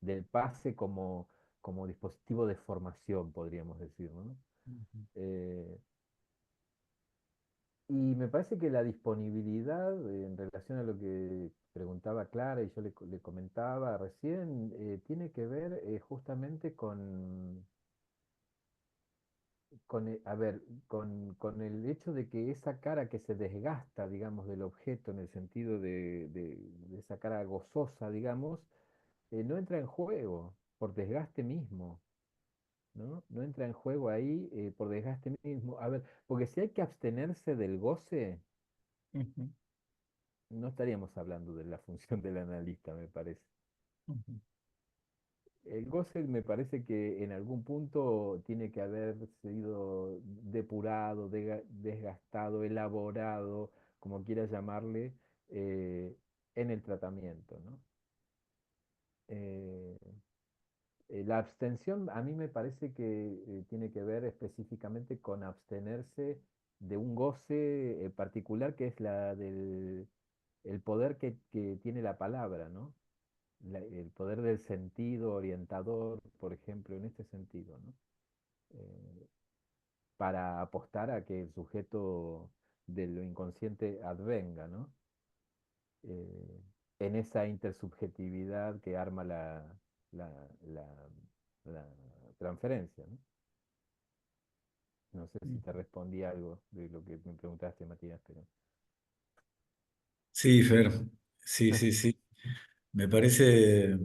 del pase como dispositivo de formación, podríamos decir, ¿no? ujú. Eh, y me parece que la disponibilidad, en relación a lo que preguntaba Clara y yo le comentaba recién, tiene que ver justamente a ver, con el hecho de que esa cara que se desgasta, digamos, del objeto en el sentido de esa cara gozosa, digamos, no entra en juego por desgaste mismo, ¿no? No entra en juego ahí por desgaste mismo. A ver, porque si hay que abstenerse del goce, Ujú, no estaríamos hablando de la función del analista, me parece. ujú, El goce me parece que en algún punto tiene que haber sido depurado, desgastado, elaborado, como quieras llamarle, eh, en el tratamiento, ¿no? Eh, la abstención a mí me parece que tiene que ver específicamente con abstenerse de un goce particular, que es la del el poder que tiene la palabra, ¿no? El poder del sentido orientador, por ejemplo, en este sentido, ¿no? Eh, para apostar a que el sujeto de lo inconsciente advenga, ¿no? Eh, en esa intersubjetividad que arma la, la- la transferencia, ¿no? No sé si te ujú. respondí algo de lo que me preguntaste, Matías, pero... Sí, Fer, sí, sí, sí. Me parece,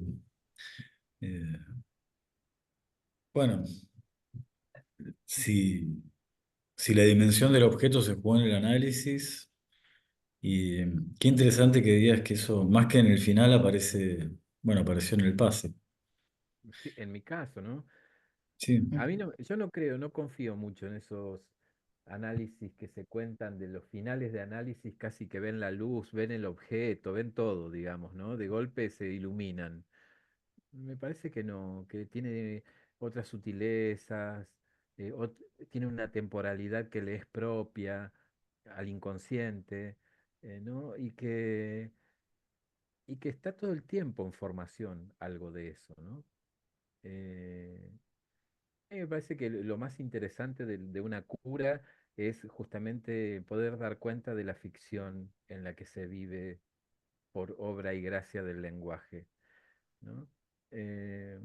bueno, si, si la dimensión del objeto se jugó en el análisis, y qué interesante que digas que eso, más que en el final, aparece, bueno, apareció en el pase. Sí, en mi caso, ¿no? Sí. A mí Ujú, no, yo no creo, no confío mucho en esos análisis que se cuentan de los finales de análisis, casi que ven la luz, ven el objeto, ven todo, digamos, ¿no? De golpe se iluminan. Me parece que no, que tiene otras sutilezas, tiene una temporalidad que le es propia al inconsciente, ¿no? Y que está todo el tiempo en formación algo de eso, ¿no? Eh, a mí me parece que lo más interesante de una cura es justamente poder dar cuenta de la ficción en la que se vive por obra y gracia del lenguaje, ¿no? Eh,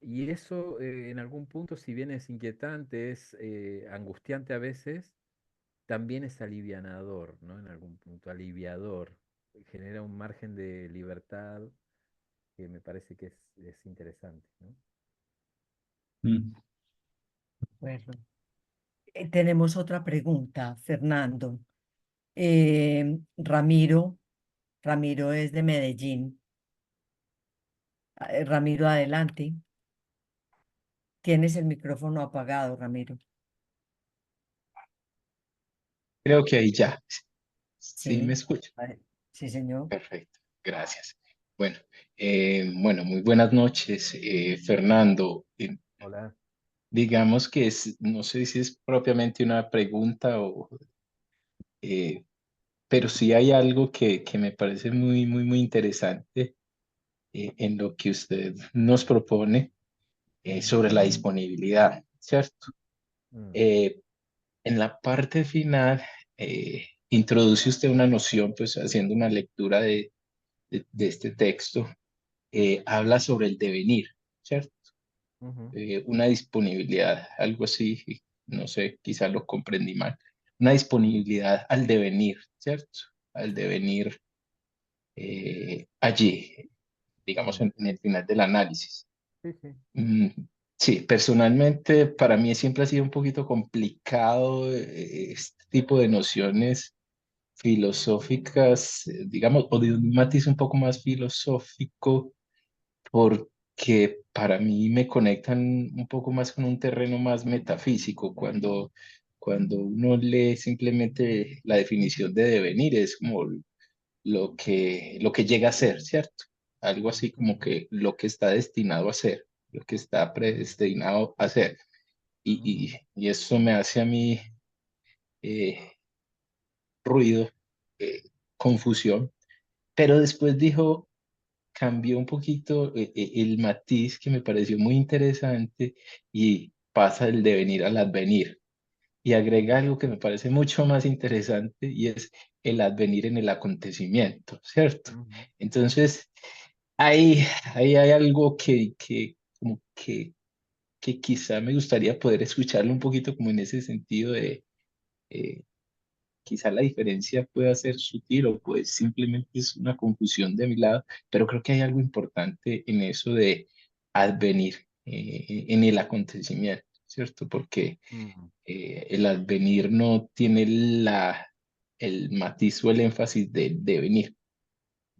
y eso en algún punto, si bien es inquietante, es angustiante a veces, también es alivianador, ¿no? En algún punto, aliviador. Genera un margen de libertad que me parece que es interesante, ¿no? Mm. bueno. Tenemos otra pregunta, Fernando. Ramiro, Ramiro es de Medellín. Ramiro, adelante. Tienes el micrófono apagado, Ramiro. Creo que ahí ya. Sí, me Sí, escucha. sí, señor. Perfecto, gracias. Bueno, bueno, muy buenas noches, Fernando. Hola. Digamos que no sé si es propiamente una pregunta o pero sí hay algo que me parece muy interesante en lo que usted nos propone sobre la disponibilidad, ¿cierto? Mm, Eh, en la parte final, introduce usted una noción, pues haciendo una lectura de este texto, habla sobre el devenir, ¿cierto? ujú, Una disponibilidad, algo así, no sé, quizás lo comprendí mal, una disponibilidad al devenir, ¿cierto? Al devenir allí, digamos, mm. en el final del análisis. Sí, sí. Mm, sí, personalmente para mí siempre ha sido un poquito complicado este tipo de nociones filosóficas, digamos, o de un matiz un poco más filosófico, porque para mí me conectan un poco más con un terreno más metafísico. Cuando uno lee simplemente la definición de devenir, es como lo que llega a ser, ¿cierto? Algo así como Ujú, que lo que está destinado a ser, lo que está predestinado a ser. ujú, Y eso me hace a mí eh, ruido, eh, confusión. Pero después dijo, cambió un poquito el matiz que me pareció muy interesante y pasa del devenir al advenir. Y agrega algo que me parece mucho más interesante y es el advenir en el acontecimiento, ¿cierto? ujú, Entonces, ahí, ahí hay algo como que quizá me gustaría poder escucharlo un poquito como en ese sentido de eh, quizá la diferencia pueda ser sutil o pues simplemente es una confusión de mi lado, pero creo que hay algo importante en eso de advenir en el acontecimiento, ¿cierto? Porque mm, el advenir no tiene el matiz o el énfasis de venir.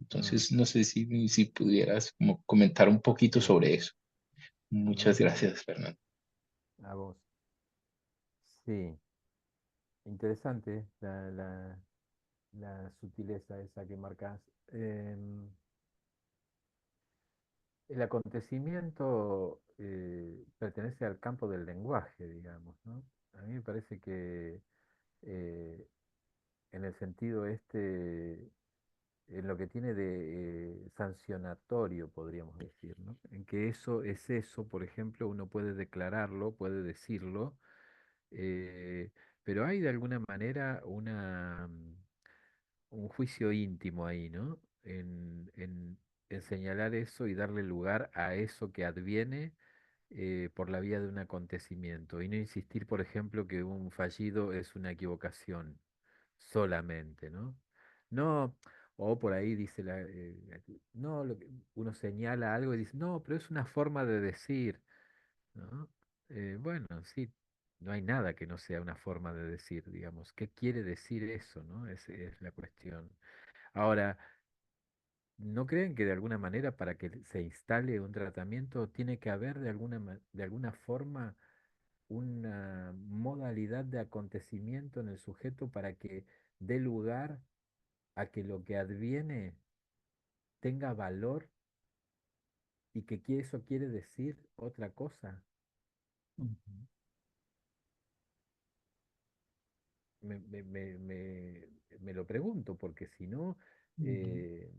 mm. Entonces, no sé si pudieras como comentar un poquito Sí. sobre eso. Muchas Ujú. gracias, Fernando. A vos. Sí, interesante la sutileza esa que marcas. El acontecimiento pertenece al campo del lenguaje, digamos, ¿no? A mí me parece que eh, en el sentido este, en lo que tiene de sancionatorio, podríamos decir, ¿no? En que eso es eso, por ejemplo, uno puede declararlo, puede decirlo, eh, pero hay de alguna manera un juicio íntimo ahí, ¿no? En señalar eso y darle lugar a eso que adviene por la vía de un acontecimiento y no insistir, por ejemplo, que un fallido es una equivocación solamente, ¿no? No, o por ahí dice no, uno señala algo y dice, no, pero es una forma de decir, ¿no? Bueno, sí, no hay nada que no sea una forma de decir, digamos. ¿Qué quiere decir eso, no? Es la cuestión. Ahora, ¿no creen que de alguna manera para que se instale un tratamiento tiene que haber de alguna forma una modalidad de acontecimiento en el sujeto para que dé lugar a que lo que adviene tenga valor y que eso quiere decir otra cosa? Ujú, Me lo pregunto, porque si no, ujú, eh,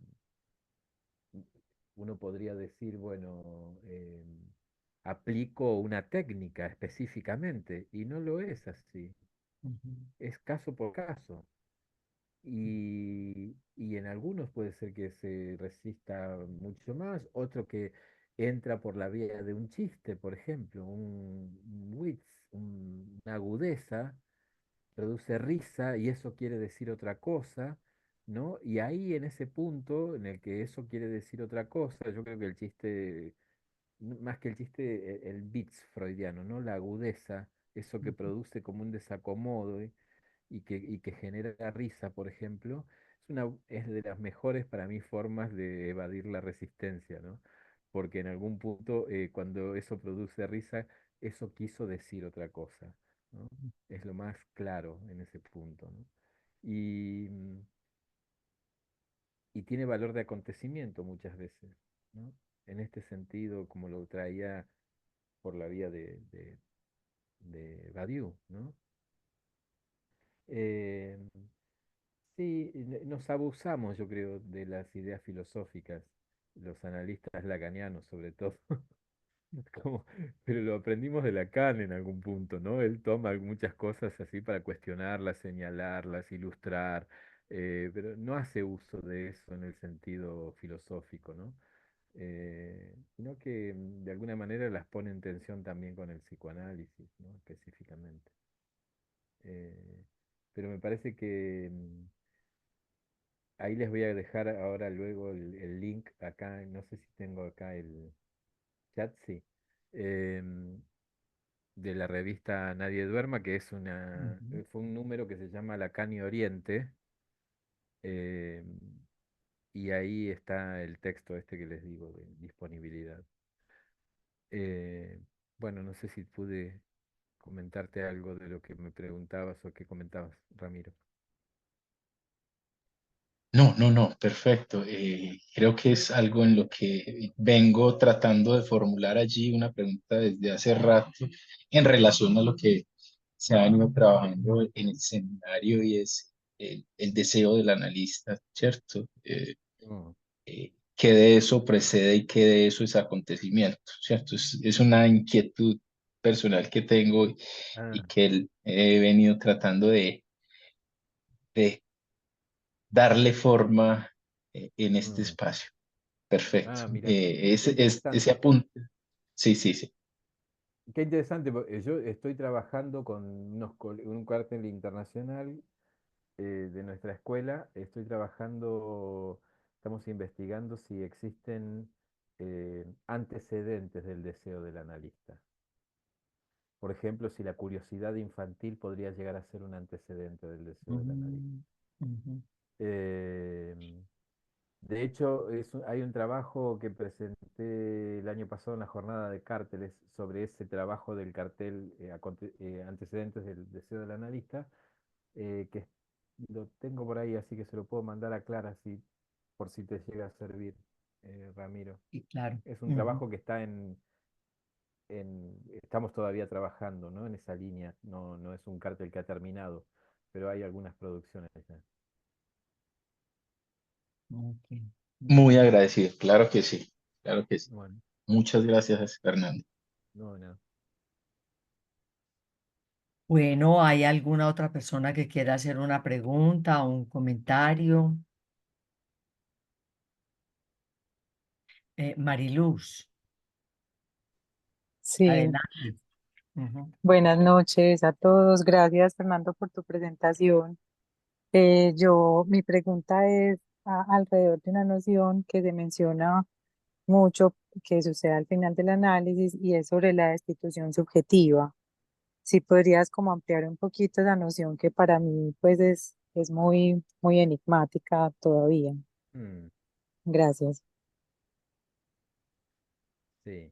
uno podría decir, bueno, aplico una técnica específicamente, y no lo es así, ujú, es caso por caso. Y en algunos puede ser que se resista mucho más, otro que entra por la vía de un chiste, por ejemplo, un witz, una agudeza, produce risa y eso quiere decir otra cosa, ¿no? Y ahí en ese punto en el que eso quiere decir otra cosa, yo creo que el chiste, más que el chiste, el bits freudiano, ¿no? La agudeza, eso que produce como un desacomodo, y que genera risa, por ejemplo, es de las mejores para mí formas de evadir la resistencia, ¿no? Porque en algún punto, cuando eso produce risa, eso quiso decir otra cosa, ¿no? Es lo más claro en ese punto, ¿no? Y, mm, y tiene valor de acontecimiento muchas veces, ¿no? En este sentido, como lo traía por la vía de Badiou, ¿no? Eh, Sí, nos abusamos, yo creo, de las ideas filosóficas, los analistas lacanianos sobre todo. Como- pero lo aprendimos de Lacan en algún punto, ¿no? Él toma muchas cosas así para cuestionarlas, señalarlas, ilustrar, pero no hace uso de eso en el sentido filosófico, ¿no? Sino que de alguna manera las pone en tensión también con el psicoanálisis, ¿no? Específicamente. Eh, pero me parece que ahí les voy a dejar ahora luego el link acá, no sé si tengo acá el chat, sí. em, de la revista Nadie Duerma, que es Ujú. fue un número que se llama Lacan y Oriente, eh, y ahí está el texto este que les digo de disponibilidad. Eh, bueno, no sé si pude comentarte algo de lo que me preguntabas o que comentabas, Ramiro. No, no, no, perfecto. Creo que es algo en lo que vengo tratando de formular allí una pregunta desde hace rato en relación a lo que se ha venido trabajando en el seminario y es el deseo del analista, ¿cierto? No. Qué de eso precede y qué de eso es acontecimiento, ¿cierto? Es una inquietud personal que tengo y Ah, que he venido tratando de darle forma en este mm. espacio. Perfecto. Mira, qué Ese interesante. apunte. Sí, sí, sí. Qué interesante, porque yo estoy trabajando con un cartel internacional de nuestra escuela. Estoy trabajando, estamos investigando si existen antecedentes del deseo del analista. Por ejemplo, si la curiosidad infantil podría llegar a ser un antecedente del deseo del analista. Mm, ujú. Eh, de hecho, hay un trabajo que presenté el año pasado en la jornada de cárteles sobre ese trabajo del cartel antecedentes del deseo del analista, que lo tengo por ahí, así que se lo puedo mandar a Clara por si te llega a servir, Ramiro. Y claro. Es un Ujú. trabajo que está estamos todavía trabajando, ¿no? En esa línea. No, no es un cartel que ha terminado, pero hay algunas producciones ya. Ok, Muy ujú. agradecido. Claro que sí. Claro que sí. Bueno, Muchas gracias, Fernando. no, nada. Bueno, ¿hay alguna otra persona que quiera hacer una pregunta o un comentario? Mariluz, Sí, adelante. Ujú. buenas noches a todos. Gracias, Fernando, por tu presentación. Mi pregunta es alrededor de una noción que se menciona mucho, que sucede al final del análisis, y es sobre la destitución subjetiva. Si podrías como ampliar un poquito esa noción que para mí pues es muy, muy enigmática todavía. Mm, Gracias. sí.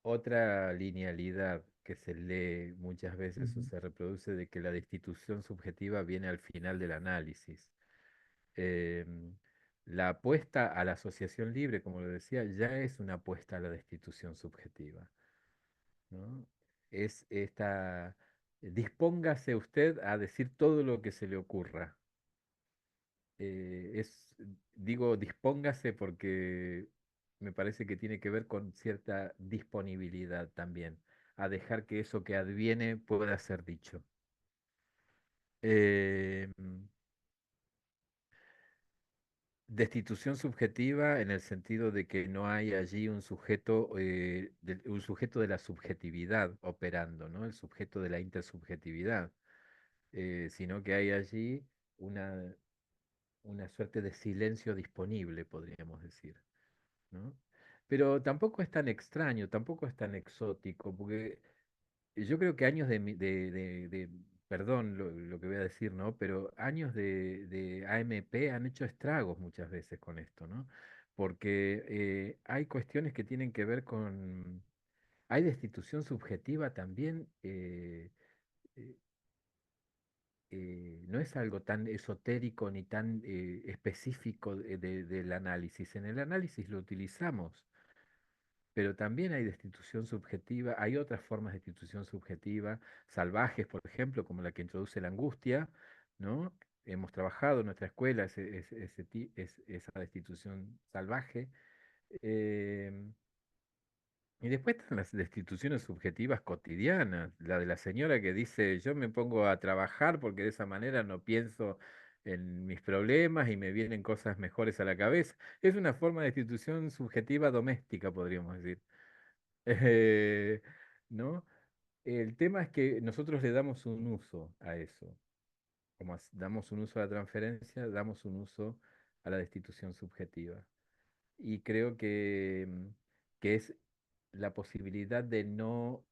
Otra linealidad que se lee muchas veces o Ujú. se reproduce de que la destitución subjetiva viene al final del análisis. Em, la apuesta a la asociación libre, como lo decía, ya es una apuesta a la destitución subjetiva, ¿no? Es esta, dispóngase usted a decir todo lo que se le ocurra. Digo, dispóngase porque me parece que tiene que ver con cierta disponibilidad también, a dejar que eso que adviene pueda ser dicho. Eh, Destitución subjetiva en el sentido de que no hay allí un sujeto de la subjetividad operando, ¿no? El sujeto de la intersubjetividad, sino que hay allí una, una suerte de silencio disponible, podríamos decir, ¿no? Pero tampoco es tan extraño, tampoco es tan exótico, porque yo creo que años perdón lo que voy a decir, ¿no? Pero años de AMP han hecho estragos muchas veces con esto, ¿no? Porque hay cuestiones que tienen que ver con, hay destitución subjetiva también, eh, no es algo tan esotérico ni tan específico del análisis. En el análisis lo utilizamos, pero también hay destitución subjetiva, hay otras formas de destitución subjetiva, salvajes, por ejemplo, como la que introduce la angustia, ¿no? hemos trabajado en nuestra escuela, esa destitución salvaje. em, y después están las destituciones subjetivas cotidianas, la de la señora que dice, yo me pongo a trabajar porque de esa manera no pienso en mis problemas y me vienen cosas mejores a la cabeza. Es una forma de destitución subjetiva doméstica, podríamos decir. Eh, ¿No? El tema es que nosotros le damos un uso a eso. Como damos un uso a la transferencia, damos un uso a la destitución subjetiva. Y creo que es la posibilidad de no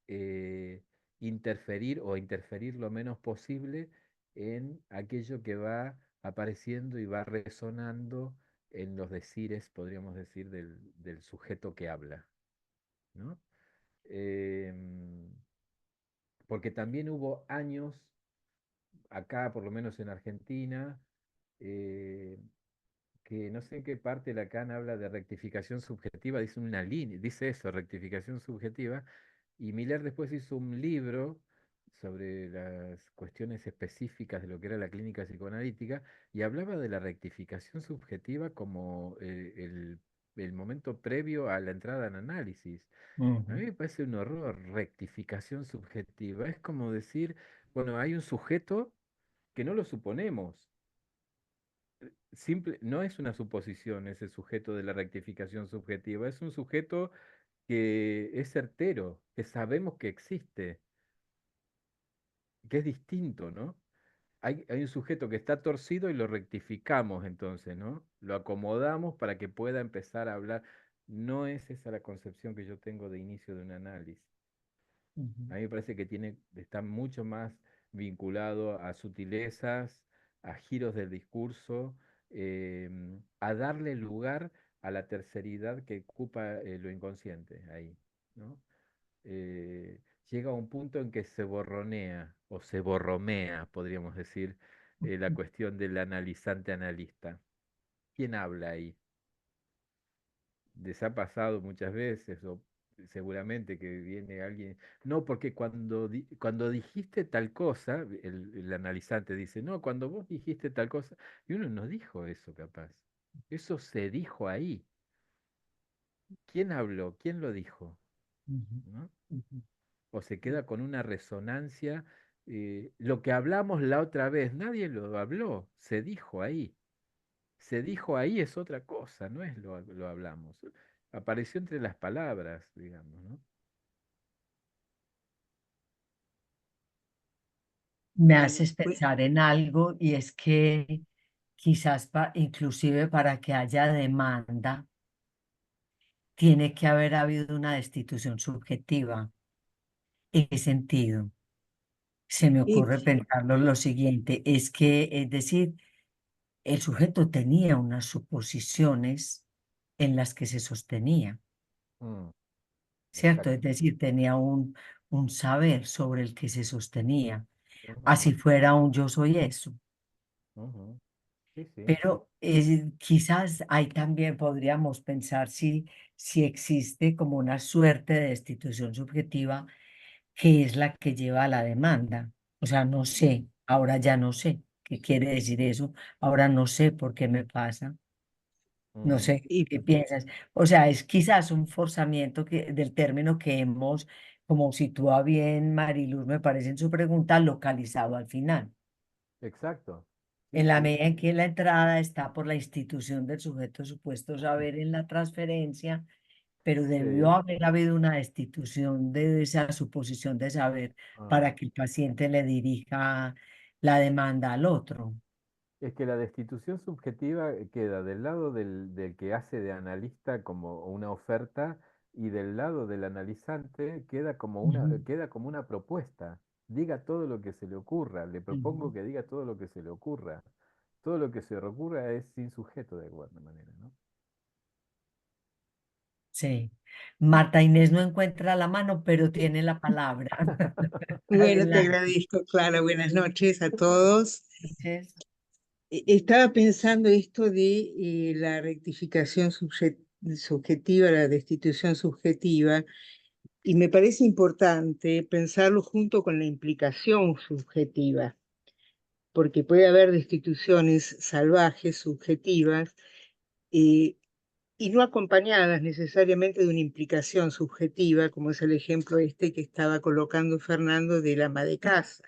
interferir o interferir lo menos posible en aquello que va apareciendo y va resonando en los decires, podríamos decir, del sujeto que habla, ¿no? Em, Porque también hubo años, acá por lo menos en Argentina, eh, que no sé en qué parte Lacan habla de rectificación subjetiva, dice una línea, dice eso, rectificación subjetiva, y Miller después hizo un libro sobre las cuestiones específicas de lo que era la clínica psicoanalítica y hablaba de la rectificación subjetiva como el momento previo a la entrada en análisis. A Ujú, mí me parece un horror rectificación subjetiva. Es como decir, bueno, hay un sujeto que no lo suponemos. No es una suposición ese sujeto de la rectificación subjetiva, es un sujeto que es certero, que sabemos que existe, que es distinto, ¿no? Hay un sujeto que está torcido y lo rectificamos entonces, ¿no? Lo acomodamos para que pueda empezar a hablar. No es esa la concepción que yo tengo de inicio de un análisis. ujú, A mí me parece que está mucho más vinculado a sutilezas, a giros del discurso, a darle lugar a la terceridad que ocupa lo inconsciente ahí, ¿no? Llega a un punto en que se borronea o se borromea, podríamos decir, la cuestión del analizante analista. ¿Quién habla ahí? Les ha pasado muchas veces, o seguramente que viene alguien, no, porque cuando dijiste tal cosa, el analizante dice, no, cuando vos dijiste tal cosa, y uno no dijo eso capaz, eso se dijo ahí. ¿Quién habló? ¿Quién lo dijo? ujú, ¿No? ujú. O se queda con una resonancia. Lo que hablamos la otra vez, nadie lo habló, se dijo ahí. Se dijo ahí es otra cosa, no es lo hablamos. Apareció entre las palabras, digamos, ¿no? Me Bueno, haces pensar en algo y es que quizás inclusive para que haya demanda tiene que haber habido una destitución subjetiva. ¿En qué sentido? Se me y ocurre pensarlo lo siguiente, es que, es decir, el sujeto tenía unas suposiciones en las que se sostenía, Mm, ¿cierto? Es exacto. decir, tenía un saber sobre el que se sostenía, Ujú, así fuera un yo soy eso. ujú. Sí, sí. Pero quizás ahí también podríamos pensar si existe como una suerte de destitución subjetiva que es la que lleva a la demanda. O sea, no sé, ahora ya no sé qué quiere decir eso, ahora no sé por qué me pasa, no Ujú, sé y qué piensas. O sea, es quizás un forzamiento del término que hemos, como sitúa bien Mariluz, me parece en su pregunta, localizado al final. exacto. Sí, En la sí. medida en que la entrada está por la institución del sujeto supuesto saber en la transferencia, pero debió Sí. haber habido una destitución de esa suposición de saber Ah. para que el paciente le dirija la demanda al otro. Es que la destitución subjetiva queda del lado del que hace de analista como una oferta y del lado del analizante Ujú, queda como una propuesta. Diga todo lo que se le ocurra. Le propongo ujú. que diga todo lo que se le ocurra. Todo lo que se le ocurra es sin sujeto de alguna manera, ¿no? Sí. Marta Inés no encuentra la mano, pero tiene la palabra. bueno, te Adelante. agradezco, Clara. Buenas noches a todos. Entonces, Estaba pensando esto de la rectificación subjetiva, la destitución subjetiva, y me parece importante pensarlo junto con la implicación subjetiva. porque puede haber destituciones salvajes, subjetivas, eh, y no acompañadas necesariamente de una implicación subjetiva, como es el ejemplo este que estaba colocando Fernando del ama de casa.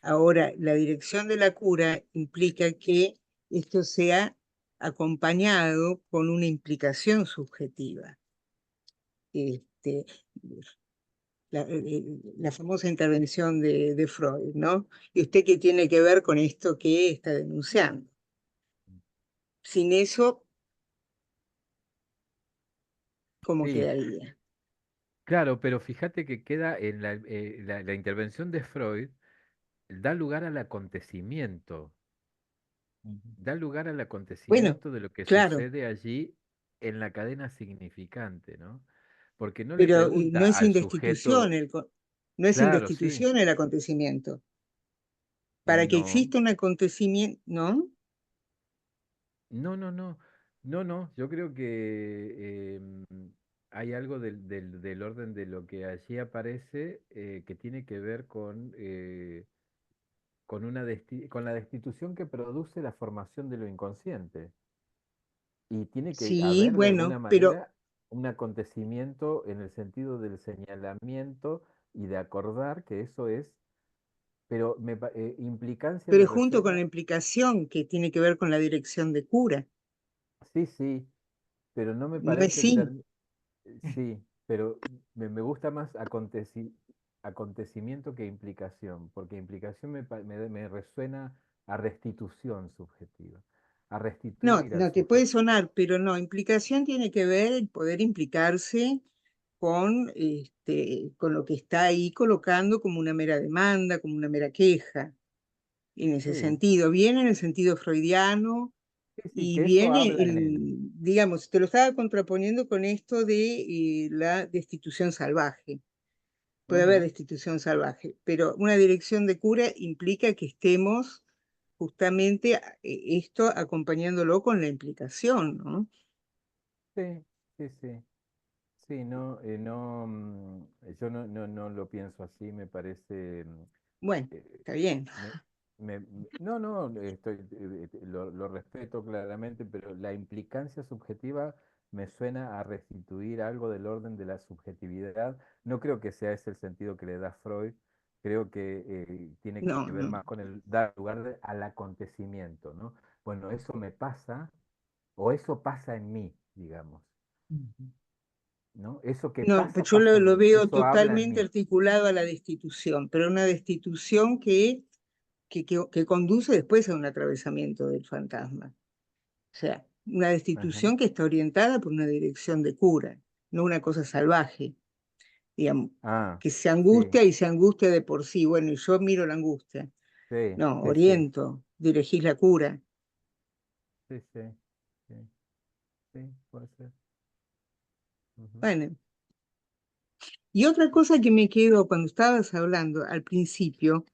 Ahora, la dirección de la cura implica que esto sea acompañado con una implicación subjetiva. Este, la famosa intervención de Freud, ¿no? ¿Y usted qué tiene que ver con esto que está denunciando? Sin eso, ¿cómo Sí, quedaría? claro, pero fíjate que queda en la intervención de Freud, da lugar al acontecimiento, Ujú. da lugar al Bueno, acontecimiento de lo que claro, sucede allí en la cadena significante, ¿no? Porque no le pero no pregunta es al sin destitución sujeto, no es sin claro, sí, destitución el acontecimiento. Para que no, exista un acontecimiento, ¿no? no, no, no, no, no, yo creo que hay algo del orden de lo que allí aparece que tiene que ver con la destitución que produce la formación de lo inconsciente. Y tiene que Sí, haber de alguna bueno, pero, manera un acontecimiento en el sentido del señalamiento y de acordar que eso es, pero implicancia pero me junto con la resuena, implicación que tiene que ver con la dirección de cura, sí, sí, pero no me no es parece sí. sí, pero me gusta más acontecimiento que implicación, porque implicación me resuena a restitución subjetiva, a No, restituir al no te puede sujeto. sonar, pero no, implicación tiene que ver el poder implicarse con lo que está ahí colocando como una mera demanda, como una mera queja, en ese Sí, sentido. Viene en el sentido freudiano sí, sí, y que eso viene, habla en él. digamos, te lo estaba contraponiendo con esto de la destitución salvaje. Puede haber Ujú. destitución salvaje, pero una dirección de cura implica que estemos justamente esto acompañándolo con la implicación, ¿no? Sí, sí, sí. Sí, no, yo no lo pienso así, me parece, Bueno, eh, está bien. me- no, no, lo respeto claramente, pero la implicancia subjetiva me suena a restituir algo del orden de la subjetividad. No creo que sea ese el sentido que le da Freud, creo que tiene que No, ver no. más con el dar lugar al acontecimiento, ¿no? Bueno, eso me pasa, o eso pasa en mí, digamos. Ujú. ¿No? Eso que No, pasa, pues yo pasa en lo mí, veo eso habla en totalmente mí. articulado a la destitución, pero una destitución que conduce después a un atravesamiento del fantasma. O sea, una Ajá. destitución que está orientada por una dirección de cura, no una cosa salvaje, digamos, Ah, que se sí, angustia y se angustia de por sí. Bueno, y yo miro la angustia. sí, No, sí, sí, oriento, dirigís la cura. sí, sí, sí, sí, puede ser. Ujú. Bueno, y otra cosa que me quedó cuando estabas hablando al principio,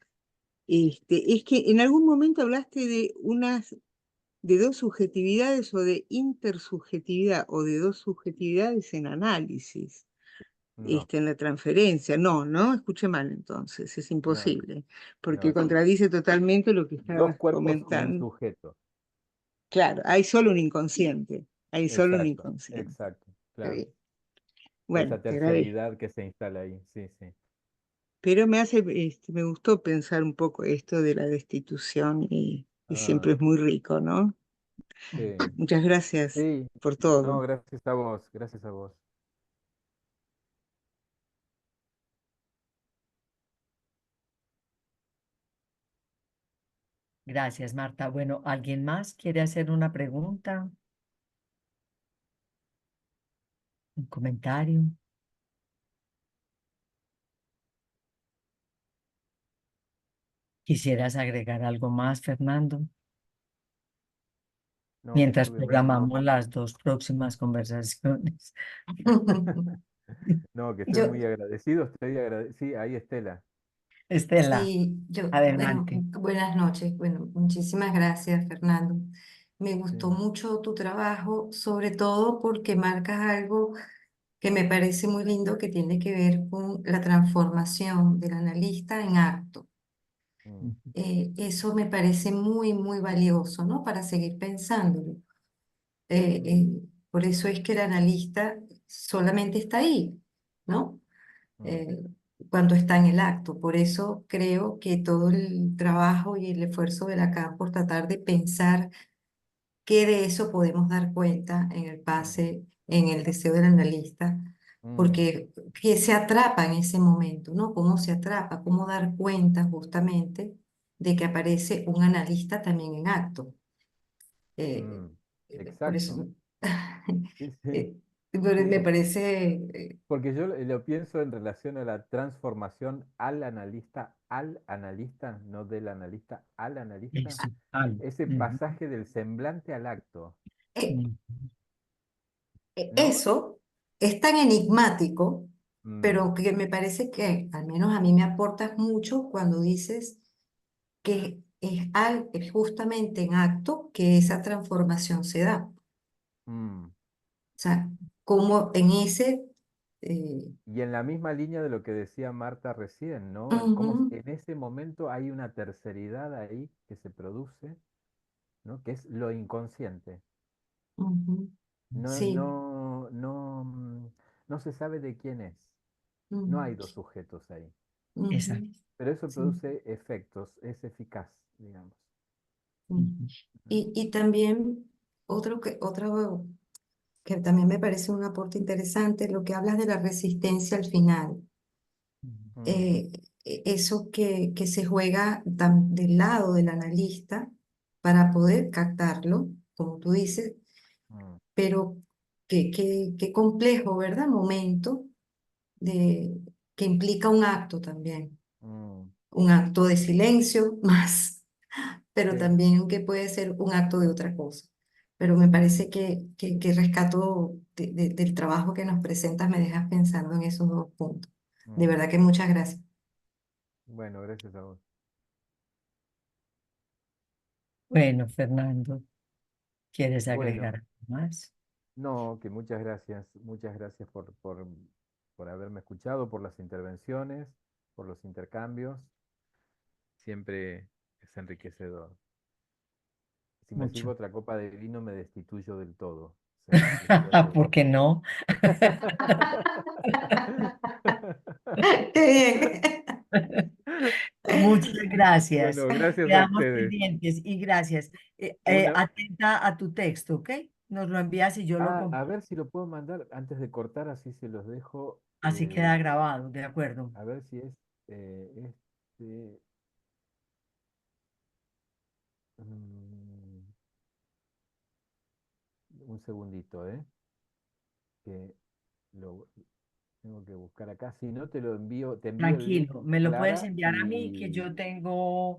es que en algún momento hablaste de dos subjetividades o de intersubjetividad o de dos subjetividades en análisis, No, en la transferencia. No, no, escuché mal entonces, es no, imposible, porque no. contradice totalmente lo que Dos estabas cuerpos y un comentando. sujeto. Claro, hay solo un inconsciente, hay solo un Exacto, inconsciente. exacto, Está claro. bien. Esa Bueno, te agradezco. terceridad que se instala ahí, sí, sí, Pero me gustó pensar un poco esto de la destitución y ah, siempre es muy rico, ¿no? sí, Muchas gracias sí, por no, todo. gracias a vos, gracias a vos. Gracias, Marta. Bueno, ¿alguien más quiere hacer una pregunta, un comentario? ¿Quisieras agregar algo más, Fernando? No, Mientras estuve muy bien. programamos las dos próximas conversaciones. No, que estoy Yo, muy agradecido, estoy agradecido. Sí, ahí Estela. Estela, sí, bueno, adelante. buenas noches. Bueno, muchísimas gracias, Fernando. Me gustó Sí. mucho tu trabajo, sobre todo porque marcas algo que me parece muy lindo que tiene que ver con la transformación del analista en acto. Mm, Eso me parece muy, muy valioso, ¿no? Para seguir pensándolo. Por eso es que el analista solamente está ahí, ¿no? mm, Eh, Cuando está en el acto. Por eso creo que todo el trabajo y el esfuerzo de Lacan por tratar de pensar qué de eso podemos dar cuenta en el pase, en el deseo del analista, mm, porque que se atrapa en ese momento, ¿no? Cómo se atrapa, cómo dar cuenta justamente de que aparece un analista también en acto. Eh, mm. por Exacto. eso, Sí, sí, eh, pero me sí. parece, Porque yo lo pienso en relación a la transformación al analista, no del analista al analista, Eso, al. ese Ujú, pasaje del semblante al acto, eh, ujú. ¿no? eso es tan enigmático, Mm, pero que me parece que al menos a mí me aportas mucho cuando dices que es justamente en acto que esa transformación se da. O mm. sea, como en ese... eh, Y en la misma línea de lo que decía Marta recién, ¿no? Como si ujú, en ese momento hay una terceridad ahí que se produce, ¿no? Que es lo inconsciente. ujú, No, sí, no, no, no se sabe de quién es. No ujú, hay dos sujetos ahí. Exacto. ujú, Pero eso sí, produce efectos, es eficaz, digamos. ujú. Ujú. Y también otro que también me parece un aporte interesante, lo que hablas de la resistencia al final. Mm, eh, Eso que se juega del lado del analista para poder captarlo, como tú dices, mm, pero qué complejo, ¿verdad? Momento de, que implica un acto también, mm. un acto de silencio más, pero Sí. también que puede ser un acto de otra cosa. Pero me Mm, parece que rescato del trabajo que nos presentas, me dejas pensando en esos dos puntos. De mm. verdad que muchas gracias. Bueno, gracias a vos. Bueno, Fernando, ¿quieres Bueno, agregar algo más? no, que muchas gracias por haberme escuchado, por las intervenciones, por los intercambios. Siempre es enriquecedor. Si me sirvo Mucho. otra copa de vino, me destituyo del todo. Se los ¿Por qué aseguro. no? Qué Muchas bien. gracias. Bueno, gracias a Quedamos ustedes. pendientes y gracias. Una, Atenta a tu texto, ¿ok? Nos lo envías y yo lo a comparto. ver si lo puedo mandar antes de cortar, así se los dejo. Así queda grabado, ¿de acuerdo? A ver si es este. mm, un segundito, que lo tengo que buscar acá. Si no, te lo envío, te envío el link, Tranquilo, me lo puedes Clara, enviar a mí, que y yo tengo,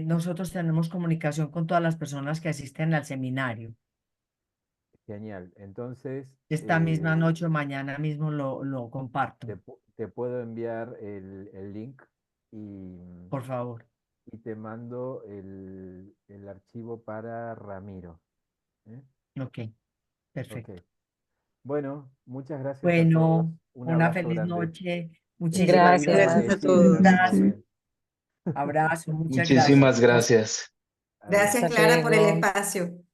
nosotros tenemos comunicación con todas las personas que asisten al seminario. genial. Entonces, Esta misma noche o mañana mismo lo comparto, te puedo enviar el link y, por favor. y te mando el archivo para Ramiro. ¿Eh? Ok, Ok. perfecto. Bueno, muchas gracias a todos. Bueno, Un una abrazo feliz grande. noche. Esté la Muchísimas vida Gracias. Gracias a agradecida en todos. algún gracias. momento. Abrazo, muchas gracias. Muchísimas gracias. Adiós. Gracias, Hasta Clara, por el luego. espacio.